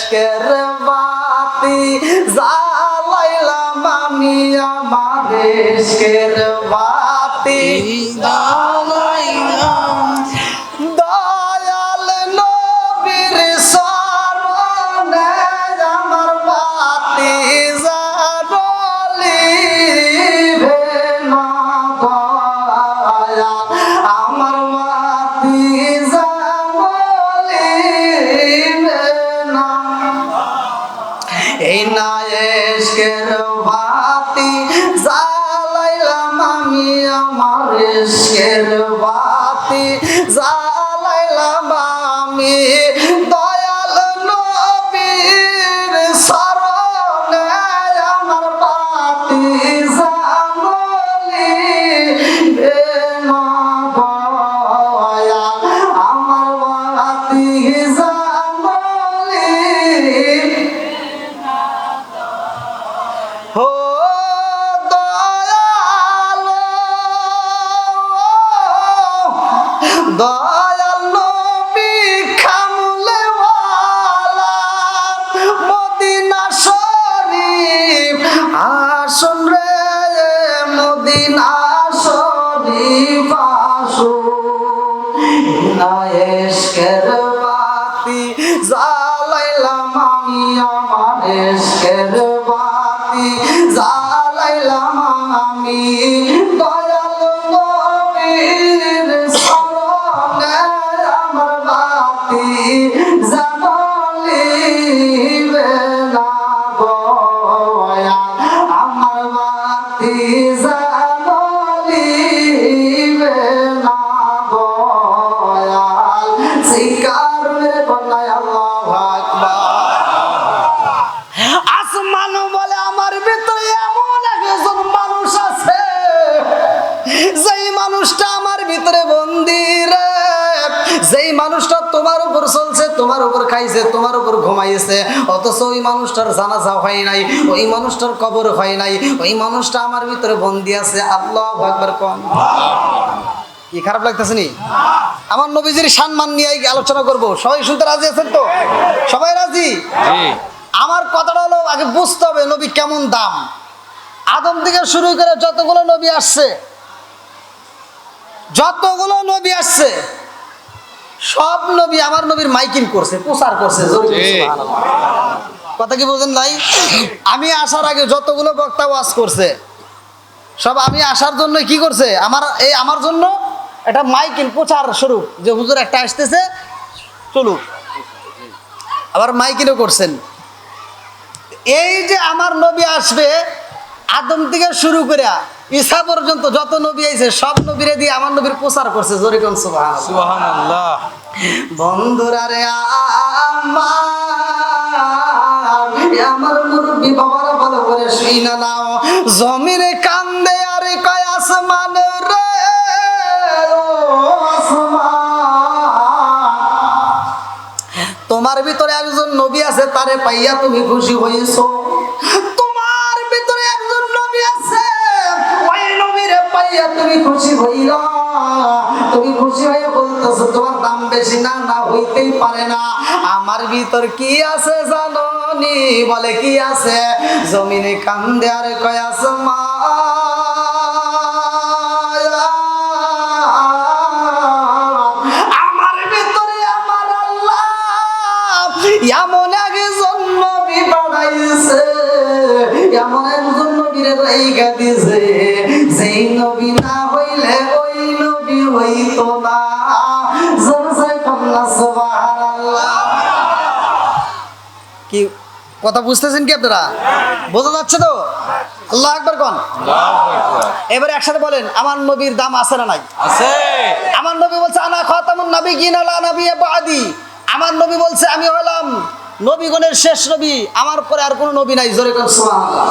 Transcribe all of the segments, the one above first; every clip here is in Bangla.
এশকের বাতি জ্বালাইলাম আমি আমার এশকের বাতি জ্বালাইলাম দয়াল নবীর শরণে আমার বাতি জ্বালিবে না দয়াল আমার বাতি জ্বালিবে না এই না এশকের বাতি জ্বালাইলাম আমি আমার এশকের বাতি জ্বালাইলাম আমি দয়াল নবীর শরণে আমার বাতি জ্বালিবে না দয়াল আমার বাতি ও দয়াল দয়াল নবী কামলেওয়ালা মদিনা শরীফ আসুন রে মদিনা শরীফ আসুন না এশকের বাতি জ্বালাইলাম আমি আমার এশকের বাতি জ্বালাইলাম আমি দয়াল নবীর শরণে আমার বাতি জ্বালিবে না দয়াল আমার বাতি জ্বালিবে না দয়াল শিকার বন্যায় আল্লাহু আকবার আসমান বলে আমার ভিতরে এমন একজন মানুষ আছে যেই মানুষটা আমার ভিতরে বন্দী রে যেই মানুষটা তোমার উপর চলছে তোমার উপর খাইছে তোমার উপর ঘুমাইছে অথচ ওই মানুষটার জানাজা হয় নাই ওই মানুষটার কবর হয় নাই ওই মানুষটা আমার ভিতরে বন্দী আছে আল্লাহু আকবার কোন কি খারাপ লাগতেছে নি আমার নবীজির সম্মান নিয়ে আলোচনা করব সবাই শুনতে রাজি আছেন তো সবাই রাজি জি আমার কথাটা হলো আগে বুঝতে হবে নবী কেমন দাম আদম থেকে শুরু করে যতগুলো নবী আসছে সব নবী আমার নবীর মাইকিং করছে প্রচার করছে কথা কি বুঝেন ভাই আমি আসার আগে যতগুলো বক্তা ওয়াজ করছে সব আমি আসার জন্য কি করছে আমার জন্য এটা মাইকিং প্রচার স্বরূপ যে হুজুর একটা আসতেছে চলুক আবার মাইকিংও করছেন এই যে আমার নবী আসবে আদম থেকে শুরু করে ঈসা পর্যন্ত যত নবী আইছে সব নবীরে দিয়ে আমার নবীর প্রচার করছে জোরে কোন সুবহানাল্লাহ বন্ধুরা রে আমার মুরব্বি বাবারা ভালো করে শুইনা নাও জমিনে কান্দে আর কয় আসমান রে তোমার ভিতরে একজন নবী আছে তারে পাইয়া তুমি খুশি হইছো তোমার ভিতরে একজন নবী আছে ওই নবীরে পাইয়া তুমি খুশি হইলা তুমি খুশি হয়ে বলতেছো তোমার দাম বেশি না না হইতেই পারে না আমার ভিতর কি আছে জানো নি বলে কি আছে জমিনে কান্দে আর কয় আসমান এমন একজন নবী বানাইছে এমন একজন নবীরে রাইখা দিছে যেই নবী না হইলে ওই নবী হইতো না জোরে কন্না সুবহানাল্লাহ কি কথা বুঝতেছেন কি আপনারা বোঝা যাচ্ছে তো আল্লাহু আকবার কোন আল্লাহু আকবার এবারে একসাথে বলেন আমার নবীর দাম আছে না নাই আছে আমার নবী বলছে আনা খাতামুন নাবিয়িন লা নাবিয়্যা বাদি আমার নবী বলছে আমি হলাম নবীগণের শেষ নবী আমার পরে আর কোনো নবী নাই জোরে কোন সুবহানাল্লাহ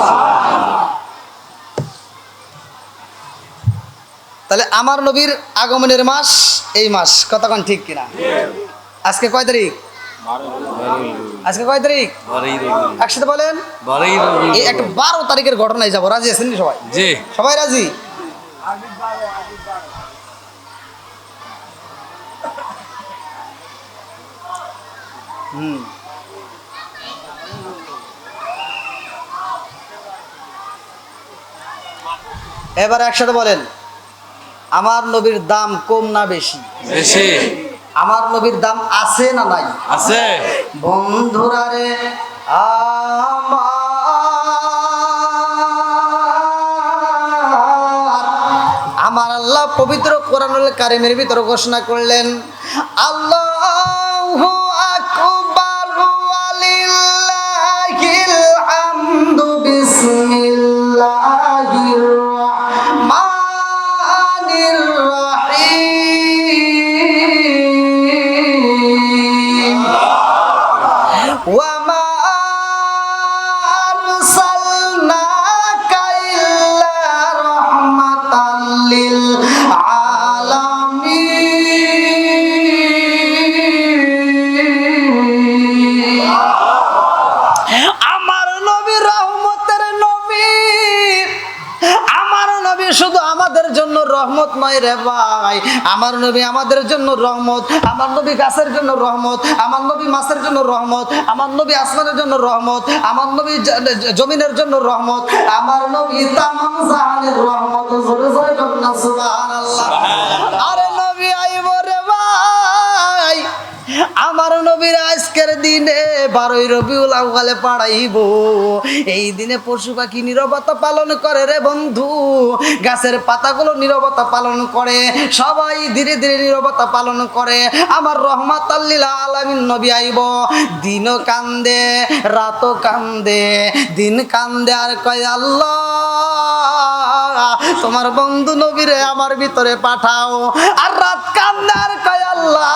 তাহলে আমার নবীর আগমনের মাস এই মাস কতক্ষণ ঠিক কিনা আজকে কয় তারিখ আজকে কয় তারিখ একসাথে বলেন এই একটা 12 তারিখের ঘটনায় যাবো রাজি আছেন সবাই জি সবাই রাজি এবার একসাথে বলেন, আমার নবীর দাম কম না বেশি? বেশি। আমার নবীর দাম আছে না নাই? আছে। বন্ধুরা রে আমার আল্লাহ পবিত্র কোরআনুল কারীমের ভিতরে ঘোষণা করলেন, আল্লাহু আকবার ওয়ালিল্লাহিল হামদু বিসমিল্লাহির রাহমানির রাহিম ওয়া মা আরসালনাকা ইল্লা রাহমাতাল লিল আলামিন। আমার নবী রহমতের নবী। আমার নবী শুধু আমাদের জন্য রহমত নয় রে ভাই, আমার নবী আমাদের জন্য রহমত। আমার নবী গাছের জন্য রহমত, আমার নবী মাছের জন্য রহমত, আমার নবী আসমানের জন্য রহমত, আমার নবী জমিনের জন্য রহমত, আমার নবী তামাম জাহানের রহমত। জোরে জোরে বলুন সুবহানাল্লাহ। আরে নবী আইব রে ভাই, আমার নবীর আজকের দিনে 12ই রবিউল আউয়ালে পাড়াইব। এই দিনে পশু পাখি নীরবতা পালন করে রে বন্ধু, গাছের পাতাগুলো নীরবতা পালন করে, সবাই ধীরে ধীরে নীরবতা পালন করে। আমার রহমাতাল লিল আলামিন নবী আইব। দিনও কান্দে রাতও কান্দে, দিন কান্দে আর কয় আল্লাহ তোমার বন্ধু নবীরে আমার ভিতরে পাঠাও। আর রাত কান্দে আর কয় আল্লাহ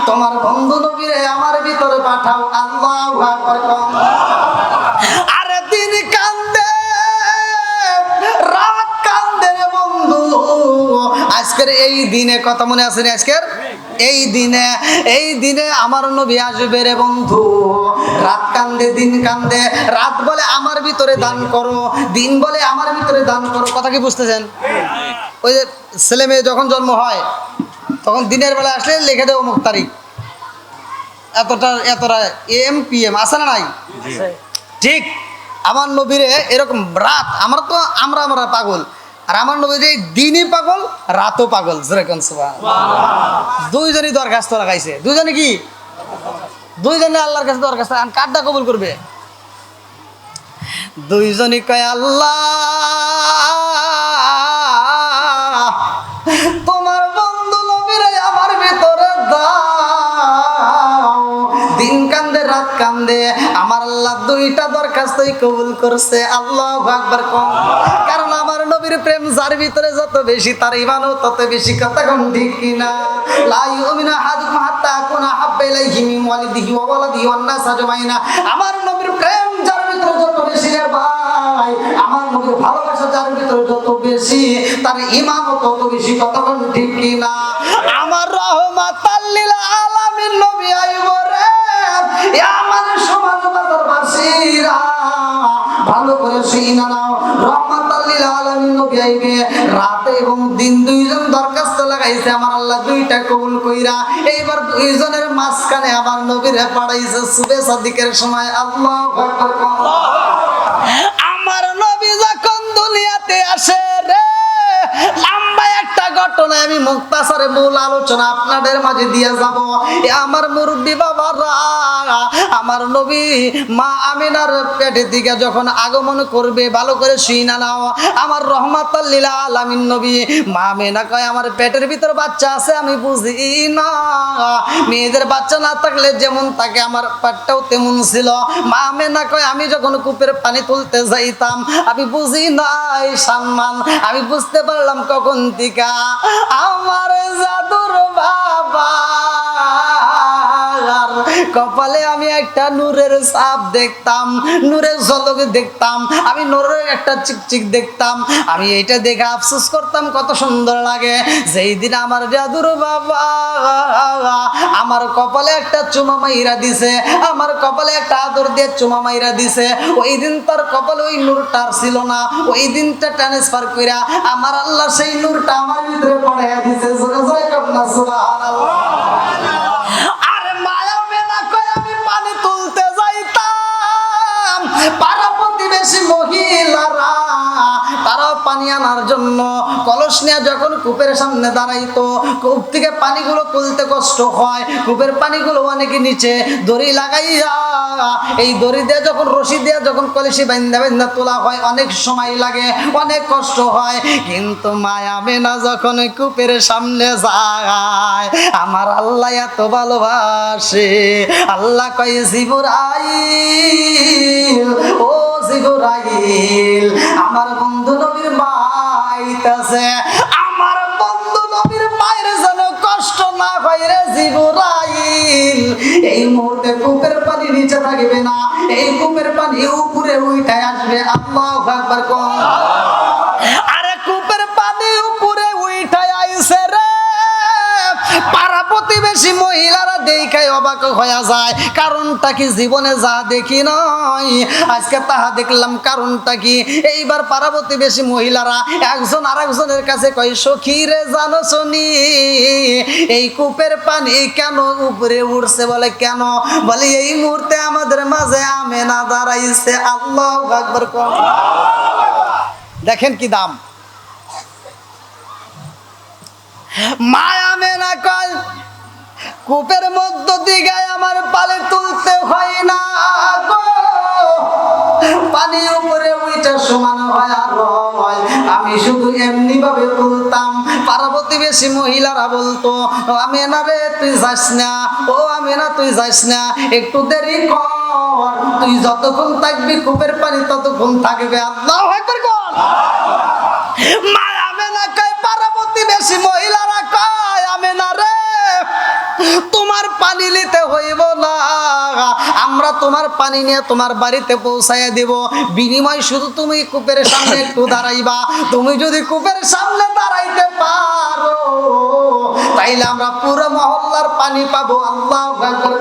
তোমার বন্ধু নবীরে আমার ভিতরে পাঠাও। আল্লাহু আকবার। আরে দিন কান্দে রাত কান্দে রে বন্ধু। আজকের এই দিনে কথা মনে আছে না? আজকের এই দিনে আমার নবী আসবে রে বন্ধু। রাত কান্দে দিন কান্দে, রাত বলে আমার ভিতরে দান করো, দিন বলে আমার ভিতরে দান করো। কথা কি বুঝতেছেন? ওই যে ছেলে মেয়ে যখন জন্ম হয় তখন দিনের বেলা আসলে লিখে দেবো অমুক তারিখ, এতটা AM PM আছে না নাই? ঠিক আমার নবীরে এরকম রাত, আমরা পাগল, আর আমার নবীর দিনই পাগল রাতও পাগল। যেরকম দুইজনই দরখাস্ত লাগাইছে। দুইজনে কি? দুইজনে আল্লাহর কাছে দরখাস্ত। কারটা কবুল করবে? দুইজনই কয় আল্লাহ তোমার বন্ধু নবীরে আমার ভিতরে দাও। দিন কান্দে রাত কান্দে, আমার আল্লাহ দুইটা দরখাস্তই কবুল করছে। আল্লাহু আকবার। কারণ আমার নবীর প্রেম যার ভিতরে যত বেশি তার ঈমানও তত বেশি। কথা কোন ঠিক কিনা? লা ইউমিনু আহাদুকুম হাত্তা আকুনা হাব্বা ইলাইহি মিন ওয়ালিদিহি ওয়া ওয়ালাদিহি ওয়ান নাস আজমাইনা। আমার নবীর প্রেম যার ভিতরে যত বেশি রে ভাই, আমার নবীর ভালোবাসা যার ভিতরে যত বেশি তার ঈমানও তত বেশি। কথা কোন ঠিক কিনা? আমার রহমাতাল লিল আলামিন নবী আইব রে। আমার সমাজ বাজার বাসীরা ভালো করে শুইনা নাও, রহমাতাল লিল আলামিন নবী আইবে। রাত এবং দিন দুইজন দরখাস্ত লাগাইছে, আমার আল্লাহ দুইটা কবুল কইরা এইবার দুইজনের মাঝখানে আমার নবীরে পাঠাইছে সুবে সাদিকের সময়। আল্লাহু আকবার। আমার নবী যখন দুনিয়াতে আসে রে, লম্বা একটা ঘটনা আমি মুক্তাসারে মূল আলোচনা আপনাদের মাঝে দিয়ে যাব। আমার মুরব্বী বাবারা, আমার নবী মা আমিনার পেটের দিকে যখন আগমন করবে ভালো করে শুইনা নাও। আমার রহমাতাল লিল আলামিন নবী মা আমিনা কয় আমার পেটের ভিতর বাচ্চা আছে আমি বুঝি না। মেয়েদের বাচ্চা না থাকলে যেমন থাকে আমার পেটটাও তেমন ছিল। মা আমিনা কয় আমি যখন কূপের পানি তুলতে যাইতাম আমি বুঝি নাই সম্মান, আমি বুঝতে পারলাম কখন থেকে আমার জাদুর বাবা কপালে আমি একটা নূরের ছাপ দেখতাম, নূরের ঝলক দেখতাম, আমি নূরের একটা চিকচিক দেখতাম। আমি এইটা দেখে আফসোস করতাম কত সুন্দর লাগে। যেই দিন আমার জাদুর বাবা আমার কপালে একটা চুমা মাইরা দিছে, আমার কপালে একটা আদর দিয়ে চুমা মাইরা দিছে, ওই দিন তার কপালে ওই নূরটা ছিল না। ওই দিনটা ট্রান্সফার কইরা আমার আল্লাহ সেই নূরটা আমার ভিতরে পড়াইয়া দিছে। জোরে জোরে কন্যা সুবহানাল্লাহ। আরে মায়া মেনা কই আমি পানি তুলতে যাইতাম, পাড়া প্রতিবেশী মহিলারা তারা পানি জন্য কলস নিয়ে যখন কূপের সামনে দাঁড়াইতো, কূপ থেকে পানিগুলো তুলতে কষ্ট হয়, কূপের পানিগুলো অনেকে নিচে দড়ি লাগাইয়া, এই দড়ি দিয়ে যখন রশি দিয়ে যখন কলসি বান্ধা বান্ধা তোলা হয় অনেক সময় লাগে, অনেক কষ্ট হয়। কিন্তু মায়া মেনা যখন কূপের সামনে যায়, আমার আল্লাহ এত ভালোবাসে, আল্লাহ কয় জিবরাইল, ও জিবরাইল, আমার বন্ধু নবীর মা আইতাছে, আমার বন্ধু নবীর মায়ের যেন কষ্ট না হয় রে জিবরাইল। এই মুহূর্তে কূপের পানি নিচে থাকবে না, এই কূপের পানি উপরে উঠে আসবে। আল্লাহু আকবার কোন। আরে কূপের পানি উপরে উঠে আইছে রে, পাড়া প্রতিবেশী মহিলারা দেখায় অবাক হয়ে যায়। কারণটা কি? জীবনে যা দেখি নাই আজকে তাহা দেখলাম। কারণটা কি? এইবার পাড়া প্রতিবেশী মহিলারা একজন আরেকজনের কাছে কয়, সখী রে জানো শুনি এই কূপের পানি কেন উপরে উঠছে? বলে কেন? বলে এই মুহূর্তে আমাদের মাঝে আমেনা দাঁড়াইছে। আল্লাহু আকবার। দেখেন কি দাম। মায়া মেনা কয়, কূপের মধ্য দিকে আমার পালে তুলতে হয় না গো, পানি উপরে উইটা সমান হয় আর হয়, আমি শুধু এমনি ভাবে তুলতাম। পাড়া প্রতিবেশী মহিলারা বলতো, আমেনা রে তুই যাস না, ও আমেনা তুই যাস না, একটু দেরি কর, তুই যতক্ষণ থাকবি কূপের পানি ততক্ষণ থাকবে। আল্লাহু আকবার কর। মায়া মেনা কয়, পাড়া প্রতিবেশী মহিলারা কয়, আমেনা রে তোমার পানি নিতে হইব না, আমরা তোমার পানি নিয়ে তোমার বাড়িতে পৌঁছাইয়া দিব, বিনিময় শুধু তুমি কূপের সামনে একটু দাঁড়াইবা। তুমি যদি কূপের সামনে দাঁড়াইতে পারো তাইলে আমরা পুরো মহল্লার পানি পাবো। আল্লাহু আকবার।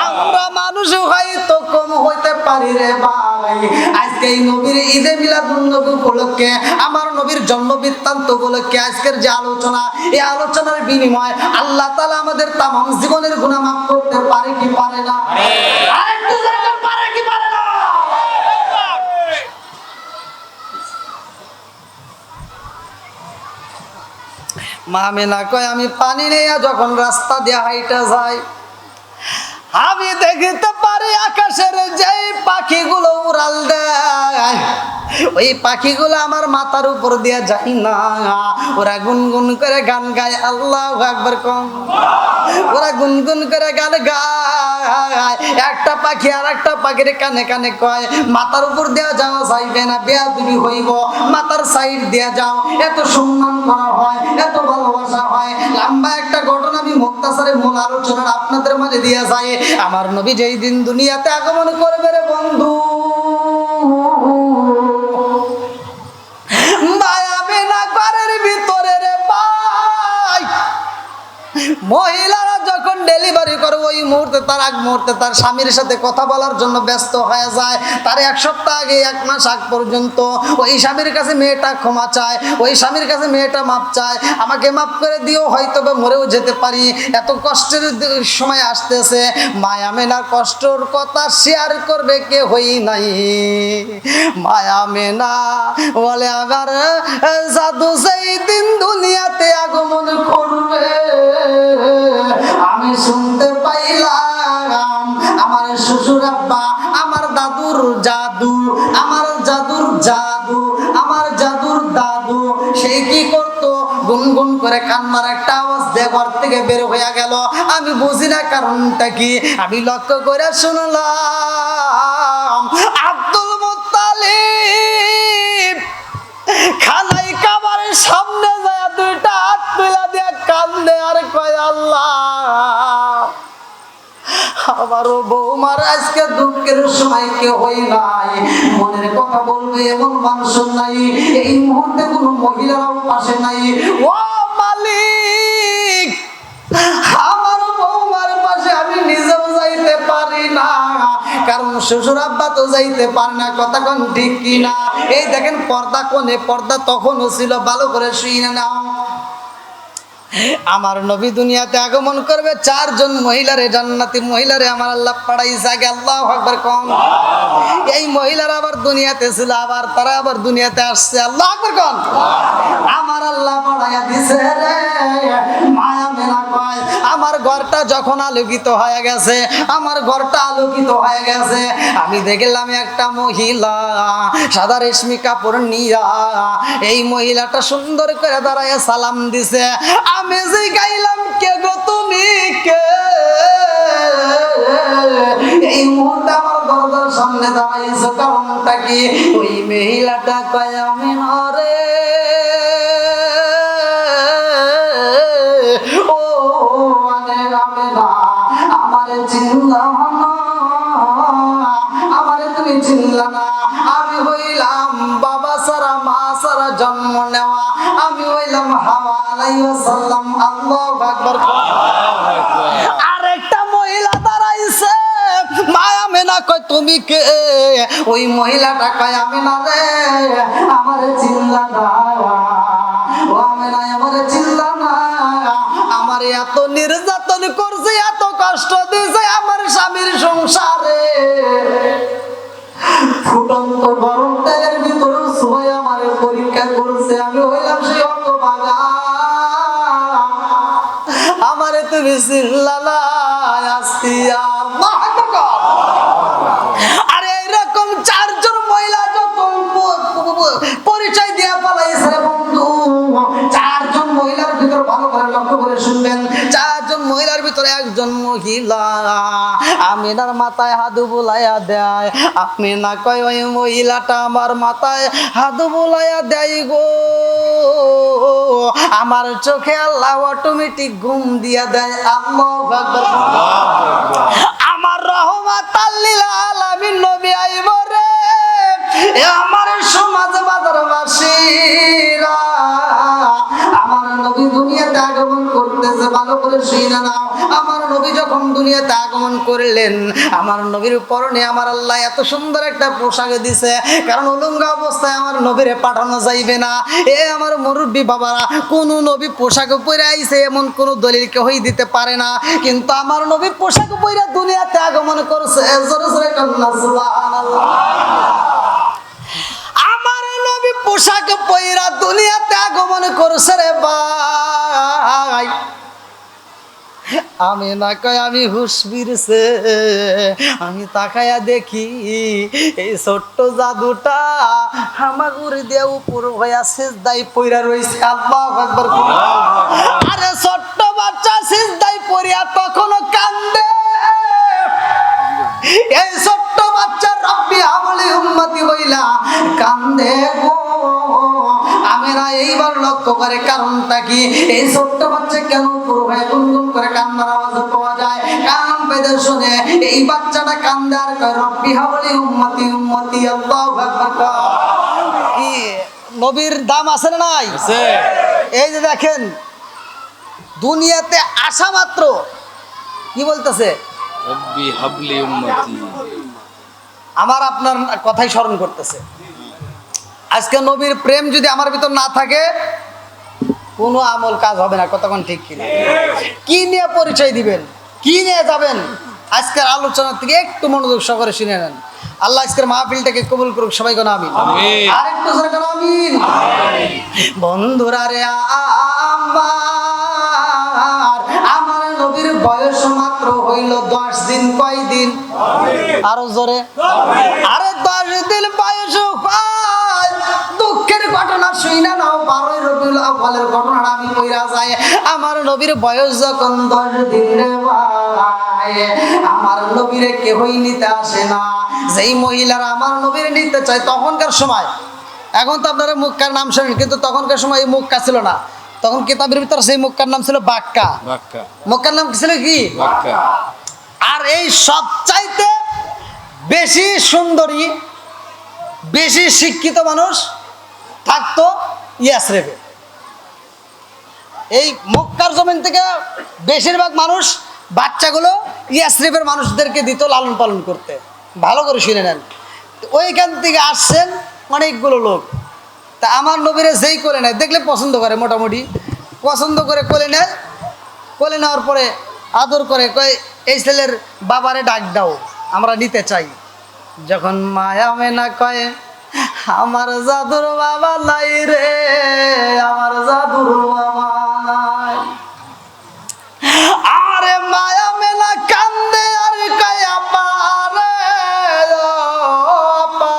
আমরা মানুষ হয়তো কম হইতে পারি রে ভাই, আজকে এই নবীর ঈদে মিলাদুন নবী উপলক্ষে, আমার নবীর জন্ম বৃত্তান্ত উপলক্ষে আজকের যে আলোচনা, এই আলোচনার বিনিময় আল্লাহ তাআলা আমাদের তামাম জীবনের গুনাহ মাফ করতে পারে কি পারে না? আরেকটু জোরে পারে কি পারে না? মা মেনা কয়, আমি পানি নিয়ে যখন রাস্তা দিয়ে হাইটা যাই, আমি দেখতে পারি আকাশের যেই পাখিগুলো উড়াল দেয়, ওই পাখিগুলো আমার মাথার উপর দিয়ে যায় না, ওরা গুনগুন করে গান গায়। আল্লাহু আকবার কম। ওরা গুনগুন করে গান গায়। একটা পাখি আর একটা পাখির কানে কানে কয়, মাথার উপর দেওয়া যাওয়া যাইবে না, বেয়াদবি হইব, মাথার সাইড দিয়ে যাও। এত সম্মান করা হয়, এত ভালোবাসা হয়। লম্বা একটা ঘটনা আমি মুক্তাসারের মূল আলোচনার আপনাদের মাঝে দিয়ে যায়। আমার নবী যেই দিন দুনিয়াতে আগমন করবে রে বন্ধু, মায়া মেনা ঘরের ভিতরে রে ভাই, মহিলারা যখন ডেলিভারি করে ওই মুহূর্তে, তার আগ মুহূর্তে তার স্বামীর সাথে কথা বলার জন্য ব্যস্ত হয়ে যায়। তার এক সপ্তাহ আগে, এক মাস আগ পর্যন্ত ওই স্বামীর কাছে মেয়েটা ক্ষমা চায়, ওই স্বামীর কাছে মেয়েটা মাপ চায়, আমাকে মাফ করে দিও, হয়তো বা মরেও যেতে পারি, এত কষ্টের সময় আসতেছে। মায়া মেনার কষ্টর কথা শেয়ার করবে কে হই নাই। মায়া মেনা বলে, আবার জাদু সেই দিন দুনিয়াতে আগমন করবে, আমি শুনতে পাইলাম আমার শ্বশুর আব্বা, আমার দাদুর জাদু, আমার জাদুর জাদু, আমার জাদুর দাদু, সে কি করতো? গুনগুন করে কান্নার একটা আওয়াজ দিয়ে ঘর থেকে বের হয়ে গেল। আমি বুঝি না কারণটা কি, আমি লক্ষ্য করে শুনলাম আব্দুল মুত্তালিব খানাই কাবারের সামনে যায় দুইটা হাত তুলে দিয়ে কান্দে আর কয়, আল্লাহ আমারও বৌমার আজকে দুঃখের সময় কেউ হই নাই, মনের কথা বলবে এমন মানুষ নাই, এই মুহূর্তে কোনো মহিলারাও পাশে নাই। ও মালিক, আমার বৌমার পাশে আমি নিজেও যাইতে পারি না, কারণ শ্বশুর আব্বা তো যাইতে পারে না। কথা কোন ঠিক কিনা? এই দেখেন পর্দা কোনে, পর্দা তখনও ছিল, ভালো করে শুনে নাও। আমার নবী দুনিয়াতে আগমন করবে, 4 জন মহিলারে, জান্নাতি মহিলারে আমার আল্লাহ পাঠাইছে। আগে আল্লাহু আকবার কোন। এই মহিলারা আবার দুনিয়াতে ছিল, আবার তারা আবার দুনিয়াতে আসছে। আল্লাহু আকবার কোন। আমার আল্লাহ পাঠাইয়া দিছে রে। মায়া মেনা কয় আমার ঘরটা যখন আলোকিত হয়ে গেছে, আমার ঘরটা আলোকিত হয়ে গেছে, আমি দেখলাম একটা মহিলা সাদা রেশমি কাপড় নিয়া, এই মহিলাটা সুন্দর করে দাঁড়ায় সালাম দিছে। আমি যে গাইলাম কে গো তুমি কে, এই মুহূর্তে আমার দরজার সামনে দাঁড়াইছো, কারণটা কি? ওই মহিলাটা কয় আমি নরে, ও মানে আমি না, আমারে চিনলাম না, আমারে তুমি চিনলা না, আমি হইলাম বাবা সারা মা সারা জন্ম নেওয়া, আমি হইলাম হাওয়া আলাইহিস সালাম। আল্লাহু আকবার। আরেকটা মহিলা দাঁড়াইছে, মায়া মেনা কয় তুমি কে? ওই মহিলাটা কয় আমি না রে, আমারে চিনলা না, ও আমি না, আমারে চিনলা না, আমার এত নির্যাতন করছে, এত কষ্ট দিয়েছে আমার স্বামীর সংসারে, ফুটন্ত গরম তেলের ভিতরে সবাই আমার পরীক্ষা করছে, আমি হইলাম সেই হতভাগা, আমারে তুমি চিনলা না। আরে এরকম 4 জন মহিলা যখন পরিচয় দিয়া পালাইছে বন্ধু, 4 জন মহিলার ভিতর ভালো করে লক্ষ্য করে শুনবেন, 4 জন মহিলার ভিতরে একজন মহিলা আমিনার মাথায় হাত বুলাইয়া দেয়। আমিনা কয় ওই মহিলাটা আমার মাথায় হাত বুলাইয়া দেয় গো, আমার চোখে আল্লাহ অটোমেটিক ঘুম দিয়া দেয়। আল্লাহু আকবার। আমার রহমাতাল লিল আলামিন নবী আইব রে, আমার সমাজ বাজারবাসীরা, আমার নবী দুনিয়াতে আগমন করতেছে, ভালো করে শুনে নাও। আমার নবী যখন দুনিয়াতে আগমন করলেন, আমার নবীর পরনে আমার আল্লাহ এত সুন্দর একটা পোশাক দিছে, কারণ উলঙ্গ অবস্থায় আমার নবীরে পাঠানো যাইবে না। এ আমার মুরব্বী বাবারা, কোন নবী পোশাক পরে আইছে এমন কোন দলিল কেউই দিতে পারে না, কিন্তু আমার নবী পোশাক পরে দুনিয়াতে আগমন করছে। জোরে জোরে কান্না সুবহানাল্লাহ। আমার নবী পোশাক পরে দুনিয়াতে আগমন করছে রে ভাই। আমি না কয় আমি হুশ ফিরছে, আমি তাকায়া দেখি এই ছোট্ট জাদুটা হামাগুড় দিয়ে উপর হইয়া সিজদায় পইরা রইছে। আল্লাহু আকবার। আরে ছোট্ট বাচ্চা সিজদায় পড়িয়া তখনও কান্দে, এই ছোট্ট বাচ্চা রব্বি হাবলি উম্মতি বইলা কান্দে গো। আমিরা এইবার লক্ষ্য করে কারণটা কি, এই ছোট্ট বাচ্চা কেন পুরো হয়ে গুনগুন করে কান্নার আওয়াজ পাওয়া যায়? কান পেতে শুনে এই বাচ্চাটা কান্দে আর কয় রব্বি হাবলি উম্মতি উম্মতি। আল্লাহু আকবার। কি নবীর দাম আছে না নাই? এই যে দেখেন দুনিয়াতে আসা মাত্র কি বলতেছে, রব্বি হাবলি উম্মতি, আমার আপনার কথাই স্মরণ করতেছে। আজকে নবীর প্রেম যদি আমার ভিতর না থাকে, কোনো আমল কাজ হবে না। কতক্ষণ ঠিক কিনা? কি নিয়ে পরিচয় দিবেন, কি নিয়ে যাবেন? আজকের আলোচনা থেকে একটু মনোযোগ সহকারে শুনে নেন। আল্লাহ আজকের মাহফিলটাকে কবুল করুক। সবাই কোন আমিন। আরেকটু জোরে কোন আমিন। বন্ধুরা রে, আমার নবীর বয়স মাত্র হইল 10 দিন। কয় দিন? আরো জোরে। আরে 10 দিন বয়স। দুঃখের ঘটনা শুইনা নাও, 12 রবিউল আউয়ালের ঘটনাটা আমি কইরা যাই। আমার নবীর বয়স যখন 10 দিন রে ভাই, আমার নবীরে কেউই নিতে আসে না। যেই মহিলারা আমার নবীরে নিতে চায় তখনকার সময়, এখন তো আপনারা মক্কার নাম শোনেন, কিন্তু তখনকার সময় এই মক্কা ছিল না। তখন কিতাবের ভিতর সেই মক্কার নাম ছিল বাক্কা। মক্কার নাম ছিল কি? বাক্কা। আর এই সবচাইতে বেশি সুন্দরী, বেশি শিক্ষিত মানুষ থাকতো ইয়াসরিবে। এই মক্কার জমিন থেকে বেশিরভাগ মানুষ বাচ্চাগুলো ইয়াসরিবের মানুষদেরকে দিত লালন পালন করতে। ভালো করে শুনে নেন, ওইখান থেকে আসছেন অনেকগুলো লোক। তা আমার নবীরে যেই করে নেয় দেখলে পছন্দ করে মোটামুটি, পছন্দ করে কোলে নেয়। কোলে নেওয়ার পরে আদর করে কয় এই ছেলের বাবারে ডাক দাও, আমরা নিতে চাই। যখন মায়া মেনা কয় আমার জাদুর বাবা নাই রে, আমার জাদুর বাবা নাই। আরে মায়া মেনা কান্দে আর কয় আপা রে, আপা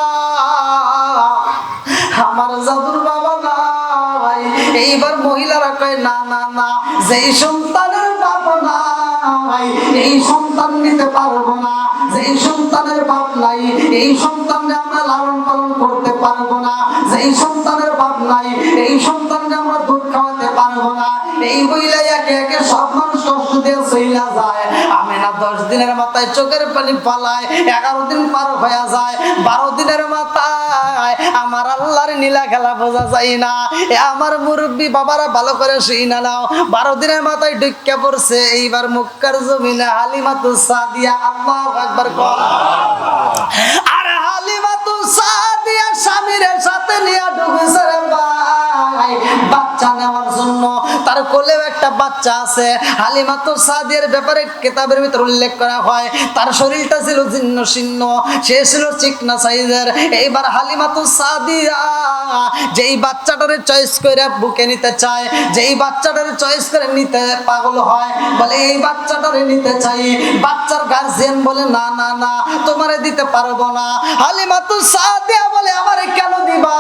আমার জাদুর বাবা নাই। এইবার মহিলারা কয় না না না, যেই সন্তানের বাবা নাই এই সন্তান নিতে পারবো না, যেই সন্তানের বাপ নাই এই সন্তানকে আমরা লালন পালন করতে পারবো না, যেই সন্তানের বাপ নাই এই সন্তানকে আমরা দুধ খাওয়াতে পারবো না। এই মহিলা একে একে সব মানুষ কষ্ট দিয়ে চইলা যায়। আমেনা 10 দিনের মাথায় চোখের পানি পালায়, 11 দিন পার হয়ে যায়, 12 দিনের মাথায় আমার আল্লাহর নীলা খেলা বোঝা যায় না। এ আমার মুরব্বী বাবারা ভালো করে শুই না নাও, 12 দিনের মাথায় ঢুকে পড়ছে এইবার মক্কার জমিনে হালিমাতুস সাদিয়া। আল্লাহু আকবার। আর হালিমাতুস সাদিয়া স্বামীর সাথে নিয়ে ঢুকেছে রে ভাই বাচ্চা নেওয়ার জন্য। তার কোলেও একটা বাচ্চা আছে। হালিমাতুস সাদিয়ার ব্যাপারে কিতাবের ভিতর উল্লেখ করা হয় তার শরীরটা ছিল জীর্ণ শীর্ণ, সে ছিল চিকনা সাইজের। এইবার হালিমাতুস সাদিয়া যেই বাচ্চাটারে চয়েস করে বুকে নিতে চায়, যেই বাচ্চাটারে চয়েস করে নিতে পাগল হয়, বলে এই বাচ্চাটারে নিতে চাই। বাচ্চার গার্জিয়ান বলে না না না তোমারে দিতে পারবো না। হালিমাতুস সাদিয়া বলে আমারে কেন দিবা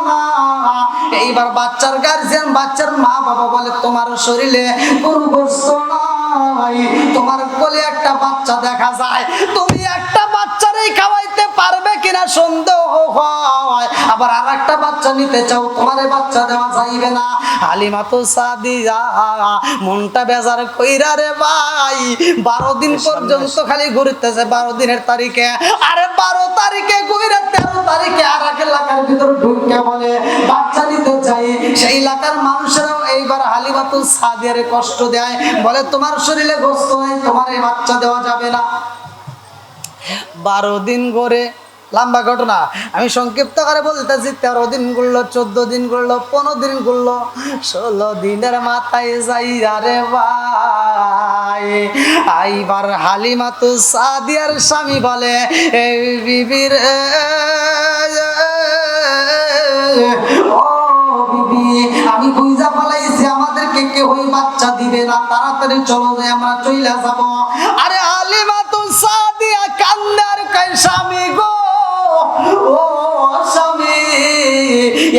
না? এইবার বাচ্চার গার্জিয়ান, বাচ্চার মা বাবা বলে তোমার শরীরে কোনো গোস্ত নাই, তোমার কোলে একটা বাচ্চা দেখা যায়, তুমি একটা বাচ্চারই খাওয়াইতে পারবে কিনা সন্দেহ হয়। আবার আর একটা বাচ্চা নিতে চাও, তোমার বাচ্চা দেওয়া যাইবে না। হালিমাতুস সাদিয়া মনটা বেজার কইরা রে ভাই 12 দিন পর্যন্ত খালি ঘুরতেছে। 12 দিনের তারিখে, আরে 12 তারিখে ঘুরে 13 তারিখে আর এক এলাকার ভিতর ঢুকে বলে বাচ্চা নিতে চাই। সেই এলাকার মানুষেরাও এইবার হালিমাতুস সাদিয়ারে কষ্ট দেয়, বলে তোমার শরীরে গোস্ত নাই, তোমার এই বাচ্চা দেওয়া যাবে না। 12 দিন করে লম্বা ঘটনা, আমি সংক্ষিপ্ত করে বলতেছি। 13 দিন ঘুরলো, 14 দিন ঘুরলো, 15 দিন ঘুরলো, 16 দিনের মাথায় যাই আরে ভাই এইবার হালিমাতুস সাদিয়ার স্বামী বলে এই বিবির ও বিবি আমি বুঝা পালাইছি আমাদেরকে কেউই বাচ্চা দিবে না, তাড়াতাড়ি চলো যাই আমরা চইলা যাব। আরে হালিমাতুস সাদিয়া কান্দার কই স্বামী গো, ও স্বামী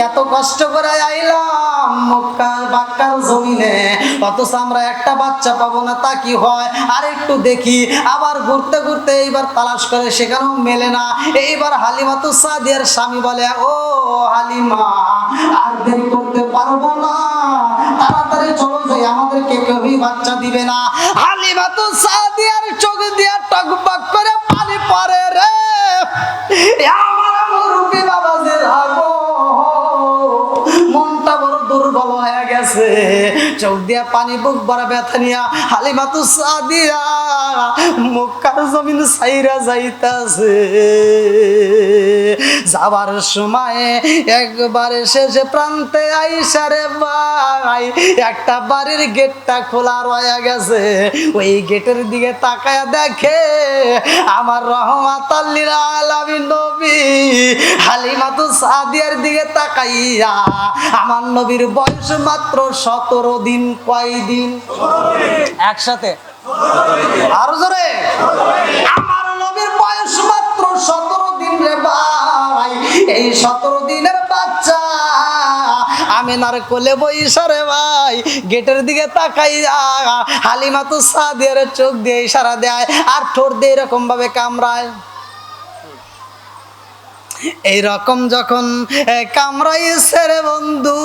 এত কষ্ট করে আইলাম মক্কার জমিনে, অথচ আমরা একটা বাচ্চা পাবো না, তা কি হয়? আর একটু দেখি। আবার ঘুরতে ঘুরতে এইবার তালাশ করে, সেখানেও মেলে না। এইবার হালিমাতুস সাদিয়ার স্বামী বলে ও হালিমা আর দেরি করতে পারবো না, তাড়াতাড়ি চলো যাই, আমাদেরকে কেউই বাচ্চা দিবে না। হালিমাতুস সাদিয়ার চোখ দিয়ে টকবক করে পানি পড়ে রে। আমার মুরব্বি বাবাজির আগো মনটা বড় দুর্বল হয়ে গেছে, চোখ দিয়া পানি, বুক ভরা ব্যথা নিয়া হালিমাতুস সাদিয়া মক্কার জমিন ছাইরা যাইতাছে। যাবার সময় একবারে শেষে প্রান্তে আইসা রে ভাই একটা বাড়ির গেটটা খোলা রয়ে গেছে। ওই গেটের দিকে তাকায়া দেখে আমার রহমাতাল লিল আলামিন নবী হালিমাতুস সাদিয়ার দিকে তাকাইয়া আমার নবীর বয়স মাত্র 17 দিন। কয় দিন? একসাথে আরো জোরে। আমার নবীর বয়স মাত্র 17 দিন রে ভাই। এই 17 দিনের বাচ্চা আমিনার কোলে বইসা রে ভাই গেটের দিকে তাকাইয়া হালিমাতুস সাদিয়ার চোখ দিয়ে ইশারা দেয় আর ঠোঁট দিয়ে এরকম ভাবে কামড়ায়। এইরকম যখন কামড়াইছে রে বন্ধু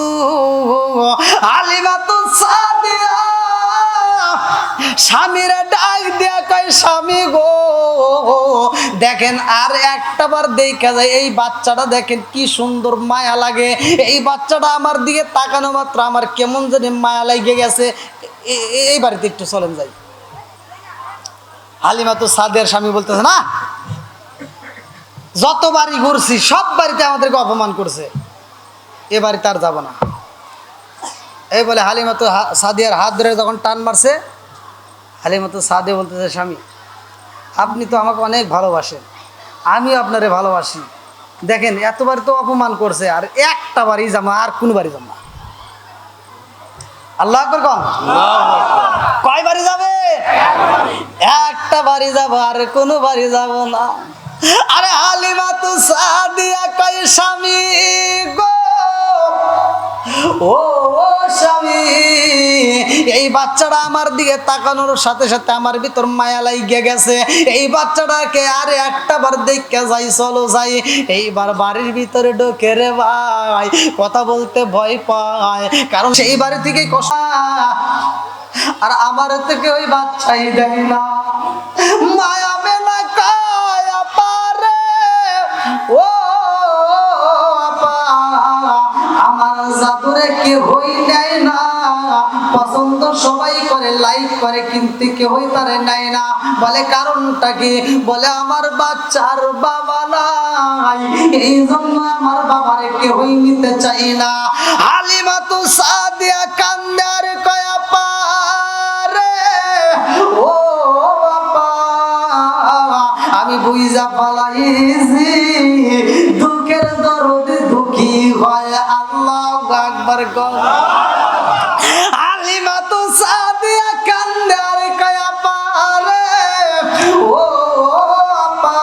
হালিমাতুস সাদিয়া স্বামীরে ডাক দিয়া কয় স্বামী গো দেখেন আর একটা বার দেখা যায় এই বাচ্চাটা দেখেন কি সুন্দর মায়া লাগে। এই বাচ্চাটা আমার দিকে তাকানো মাত্র আমার কেমন জানি মায়া লাগে গেছে। এই বাড়িতে একটু চলেন যাই। হালিমাতুস সাদিয়ার স্বামী বলতেছে না যত বাড়ি ঘুরছি সব বাড়িতে আমাদেরকে অপমান করছে, এ বাড়িতে আর যাব না। এই বলে হালিমাতু সাদিয়ার হাত ধরে যখন টান মারছে, হালিমাতু সাদিয়া বলতেছে, স্বামী আপনি তো আমাকে অনেক ভালোবাসেন, আমিও আপনারে ভালোবাসি, দেখেন এতবার তো অপমান করছে, আর একটা বাড়ি যাবো, আর কোনো বাড়ি যাবো না। আল্লাহ আকবার কোন, কয় বাড়ি যাবে? একটা বাড়ি যাব, আর কোনো বাড়ি যাব না। আরে হালিমাতু সাদিয়া কয়, স্বামী গো, ও স্বামী, এই বাচ্চাটা আমার দিকে তাকানোর সাথে সাথে আমার ভিতর মায়া লাগিয়ে গেছে। এই বাচ্চাটাকে আরে একটা বার দেখে যাই, চলো যাই। এইবার বাড়ির ভিতরে ঢোকে রে ভাই, কথা বলতে ভয় পায়, কারণ সেই বাড়ি থেকে কষা, আর আমার থেকে ওই বাচ্চাই দেয় না। মায়া মেলা কায়া পারে, ও আমার জাদুরে কেউই নেয় না, পছন্দ সবাই করে, লাইক করে, কিন্তু কেউই তারে নেয় না। বলে কারণটা কি? বলে আমার বাচ্চার বাবা নাই, এই জন্য আমার বাবারে কেউই নিতে চাই না। হালিমাতু সাদিয়া কান্দে আর কয়া পারে, ও বাবা আমি বুঝা পালাইছি, দুঃখের দরদে দুঃখী হয়। আল্লাহু আকবার গো। হালিমাতু সাদিয়া কান্দে আর কয়া পারে, ও আপা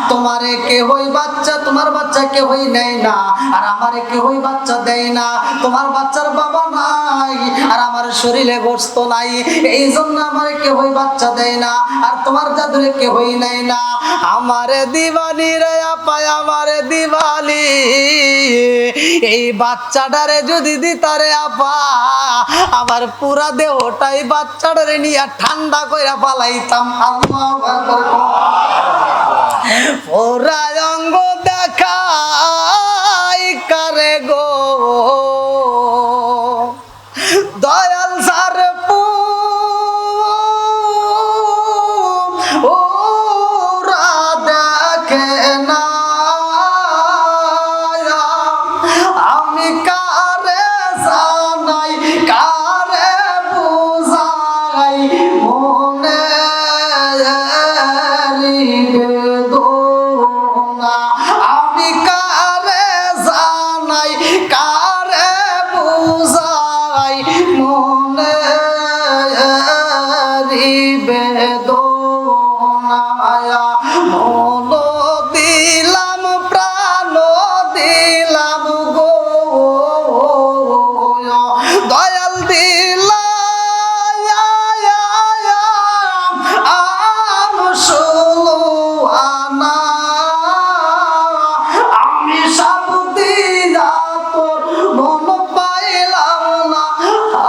তোমারে কেউই বাচ্চা, তোমার বাচ্চা কেউই নেয় না, আর আমারে কেউই বাচ্চা দেয় না। তোমার বাচ্চার বাবা নাই, আর আমার শরীরে গোশত নাই, এই জন্য আমারে কেউই বাচ্চা দেয় না, আর তোমার জাদুরে কেউই নেয় না। আমারে দিবানি রে আপা, আমারে দিবানি, এই বাচ্চাটারে যদি দিতারে আপা, আমার পুরা দেহটাই বাচ্চাটারে নিয়ে ঠান্ডা কইরা পালাইতাম। আল্লাহু আকবার। পুরা অঙ্গ দেখাই কারে গো, দয়াল সার পুরা দেখে না, আমি কারে জানাই, কারে বুঝাই, মনে বেদনা, আমি কারে জানাই, কারে বুঝাই, মনে বেদনা, মন দিলাম, প্রাণ দিলাম গো, দয়াল দিলাম সুলুয়ানা, আমি সব দিয়া তোর মন পাইলাম না,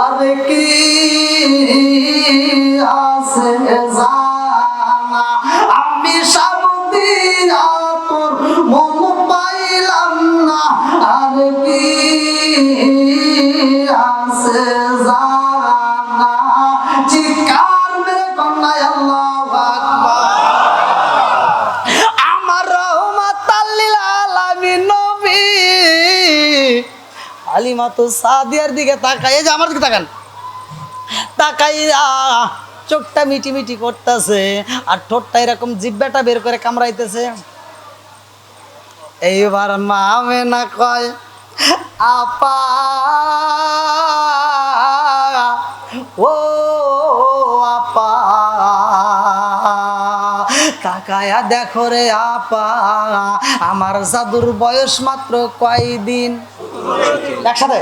আর কি আছে জানা, আমি সব দিয়া তোর মন পাইলাম না, আর কি আছে জানা। চিৎকার মেরে কন্যায় আল্লাহু আকবার। আমার রহমাতাল লিল আলামিন নবী হালিমাতু সাদিয়ার দিকে তাকায়, এই যে আমার দিকে তাকান, তাকাইয়া চোখটা মিটি মিটি করতেছে, আর ঠোঁটটা এরকম জিহ্বাটা বের করে কামড়াইতেছে। এইবার মা আমেনা কয়, আপা ও আপা, তাকায়া দেখো রে আপা, আমার জাদুর বয়স মাত্র কয়দিন? একসাথে,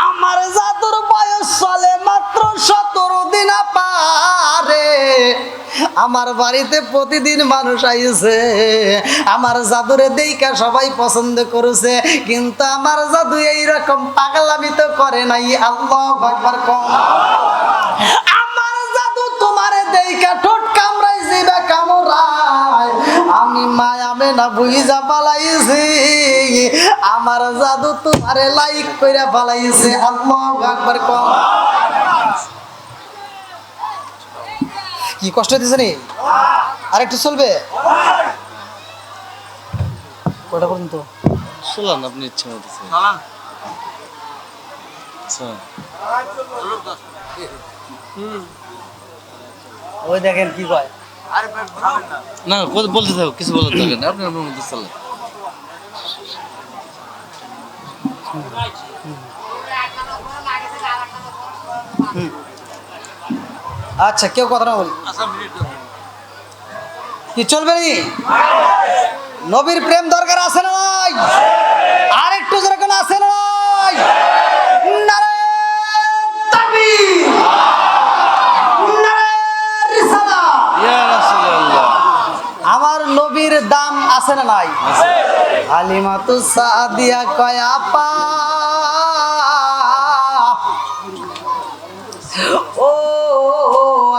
আমার জাদুর বয়স চলে মাত্র 17 দিন আপা রে। আমার বাড়িতে প্রতিদিন মানুষ আইছে, আমার জাদুরে দেইকা সবাই পছন্দ করেছে, কিন্তু আমার জাদু এইরকম পাগলামি তো করে নাই। আল্লাহু আকবার। আমার জাদু তোমারে দেইকা ঠোঁট কামড়াই জিবা কামড়ায়, আমি মায়া মেনা বুইজা পালাইছি, আমার জাদু তোমারে লাইক কইরা পালাইছে। আল্লাহু আকবার। কি কষ্ট হইতেছে নি? আরেকটু চলবে? কটা পর্যন্ত? শুনলাম আপনি ইচ্ছে মতো ওই দেখেন কি কয়। না বলতে থাকো, কিছু বলার দরকার নেই, আপনি আপনার মধ্যে চলেন। আচ্ছা কেউ কথা না বলি কি চলবে নি? নবীর প্রেম দরকার আছে না নাই? আর একটু যেরকম আছে না নাই? নারে তাকবীর, নারে রিসালাত। ইয়া রাসূলুল্লাহ, আমার নবীর দাম আছে না নাই? হালিমাতু সাদিয়া কয় আপা ও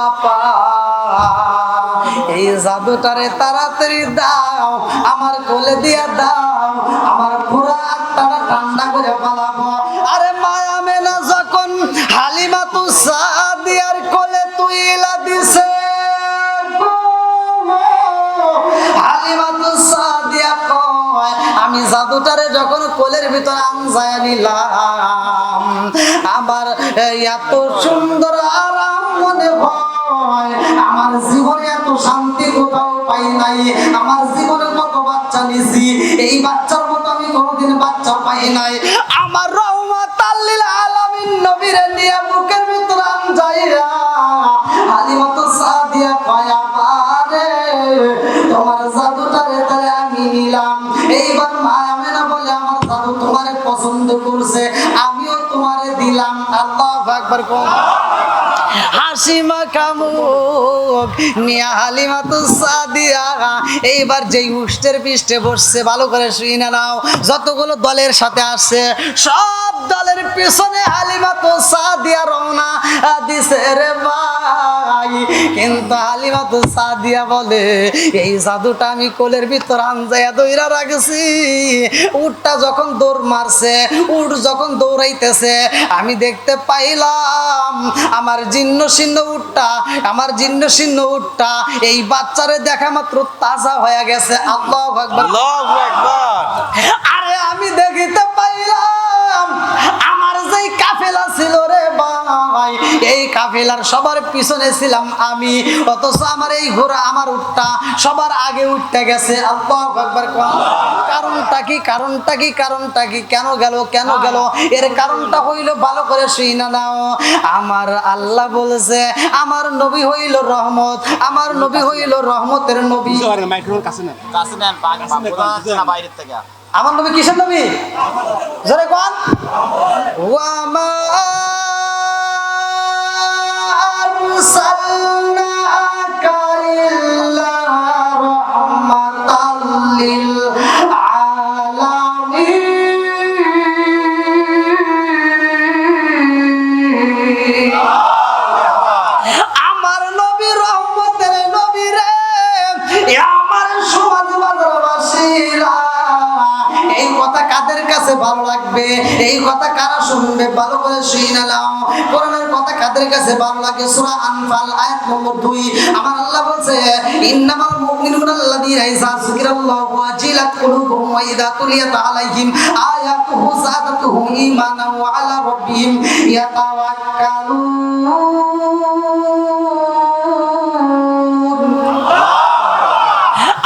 আপা, এই জাদুটারে তাড়াতাড়ি দাও, আমার কোলে দিয়া দাও, আমার পুরা আত্মাটা ঠান্ডা করে পালাবো। আরে মায়া মেনা যখন হালিমাতু সাদিয়ার কোলে তুইলা দিছে, হালিমাতু সাদিয়া কয় আমি জাদুটারে যখন কোলের ভিতর আনজায়া নিলাম, আমার এত সুন্দর আরাম মনে হয়, আমার জীবনে এত শান্তি কোথাও পাই নাই। আমার জীবনে কত বাচ্চা নিছি, এই বাচ্চার মতো আমি কোনোদিন বাচ্চা পাই নাই। আমার রহমাতাল লিল আলামিন নবীরে নিয়ে বুকের ভিতর আনজায়া হালিমাতু সাদিয়া কয় আমারে তোমার জাদুটারে তাহলে আমি নিলাম। এইবার মা আমেনা বলে আমার জাদু তোমারে পছন্দ করছে, আমিও তোমারে দিলাম। আল্লাহু আকবার কোন হাসি মাখা মুখ নিয়া হালিমাতু সাদিয়া এইবার যেই উষ্টের পৃষ্ঠে বসছে, ভালো করে শুনে নাও, যতগুলো দলের সাথে আসছে সব দলের পিছনে হালিমাতু সাদিয়া রওনা দিছে রে ভাই। কিন্তু হালিমাতু সাদিয়া বলে এই জাদুটা আমি কোলের ভিতর আনজায়া দইরা রাখছি, উটটা যখন দৌড় মারছে, উট যখন দৌড়াইতেছে, আমি দেখতে পাইলাম আমার জিন্ন শীর্ণ উটটা, আমার জীর্ণ শীর্ণ উটটা এই বাচ্চারে দেখা মাত্র তাজা হয়ে গেছে। আল্লাহু আকবার, আল্লাহু আকবার। আরে আমি দেখিতে পাইলাম আমার যেই কাফেলা ছিল রে ভাই, এই কাফেলার সবার পিছনে ছিলাম আমি, অথচ আমার এই ঘোড়া আমার উটটা সবার আগে উঠতে গেছে। আল্লাহু আকবার। কারণটা কি? কারণটা কি? কারণটা কি? কেন গেল? কেন গেল? এর কারণটা হইল ভালো করে শুইনা নাও। আমার আল্লাহ বলেছে আমার নবী হইল রহমত, আমার নবী হইল রহমতের নবী। আমার নবী কিসের নবী? জোরে কোন? ওয়ামা আরসালনাকা ইল্লা রাহমাতাল লিল আলামিন। আমার নবী রহমতের নবী রে, আমার সমাজবাসীরা, এই কথা কাদের কাছে ভালো লাগবে? এই কথা কারা শুনবে? ভালো করে শুনে নাও। কোরআনের কথা কাদের কাছে ভালো লাগে? সূরা আনফাল আয়াত নম্বর 2 আমার আল্লাহ বলছে ইন্নামাল মুমিনুনা আল্লাযীনা ইযা যুকিরাল্লাহু ওয়াজিলাত কুলুবুহুম ওয়া ইযা তুলিয়াত আলাইহিম আয়াতুহু যাদাতুহুম ঈমানান ওয়া আলা রাব্বিহিম ইয়াতাওয়াক্কালুন।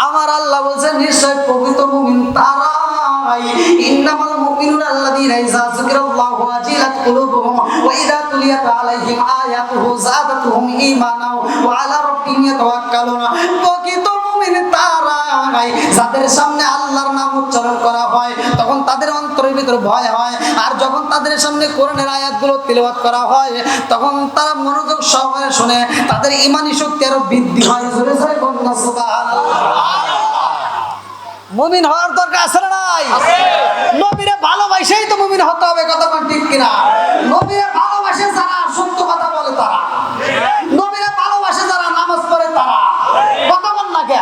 আমার আল্লাহ বলছেন নিশ্চয় প্রকৃত মুমিন তারাই, ইন্নামাল মুমিনুনা আল্লাযীনা ইযা যুকিরাল্লাহু ওয়াজিলাত কুলুবুহুম ওয়া ইযা তুলিয়াত আলাইহিম আয়াতুহু যাদাতুহুম ঈমানান ওয়া আলা রাব্বিহিম ইয়াতাওয়াক্কালুন। প্রকৃত মুমিন তারাই যাদের সামনে আল্লাহর নাম উচ্চারণ করা হয় তখন তাদের অন্তরের ভিতর ভয় হয়, আর যখন তাদের সামনে কোরআনের আয়াতগুলো তিলাওয়াত করা হয় তখন তারা মনোযোগ সহকারে শুনে, তাদের ঈমানি শক্তি আরো বৃদ্ধি হয়। জোরে জোরে বলুন সুবহানাল্লাহ। মুমিন হওয়ার দরকার আছে না নাই? নবীরে ভালোবাসেই তো মুমিন হতে হবে, কথা বল ঠিক কিনা? নবীরে ভালোবাসে যারা সত্য কথা বলে তারা, নবীরে ভালোবাসে যারা নামাজ পড়ে তারা, কথা বল না কে?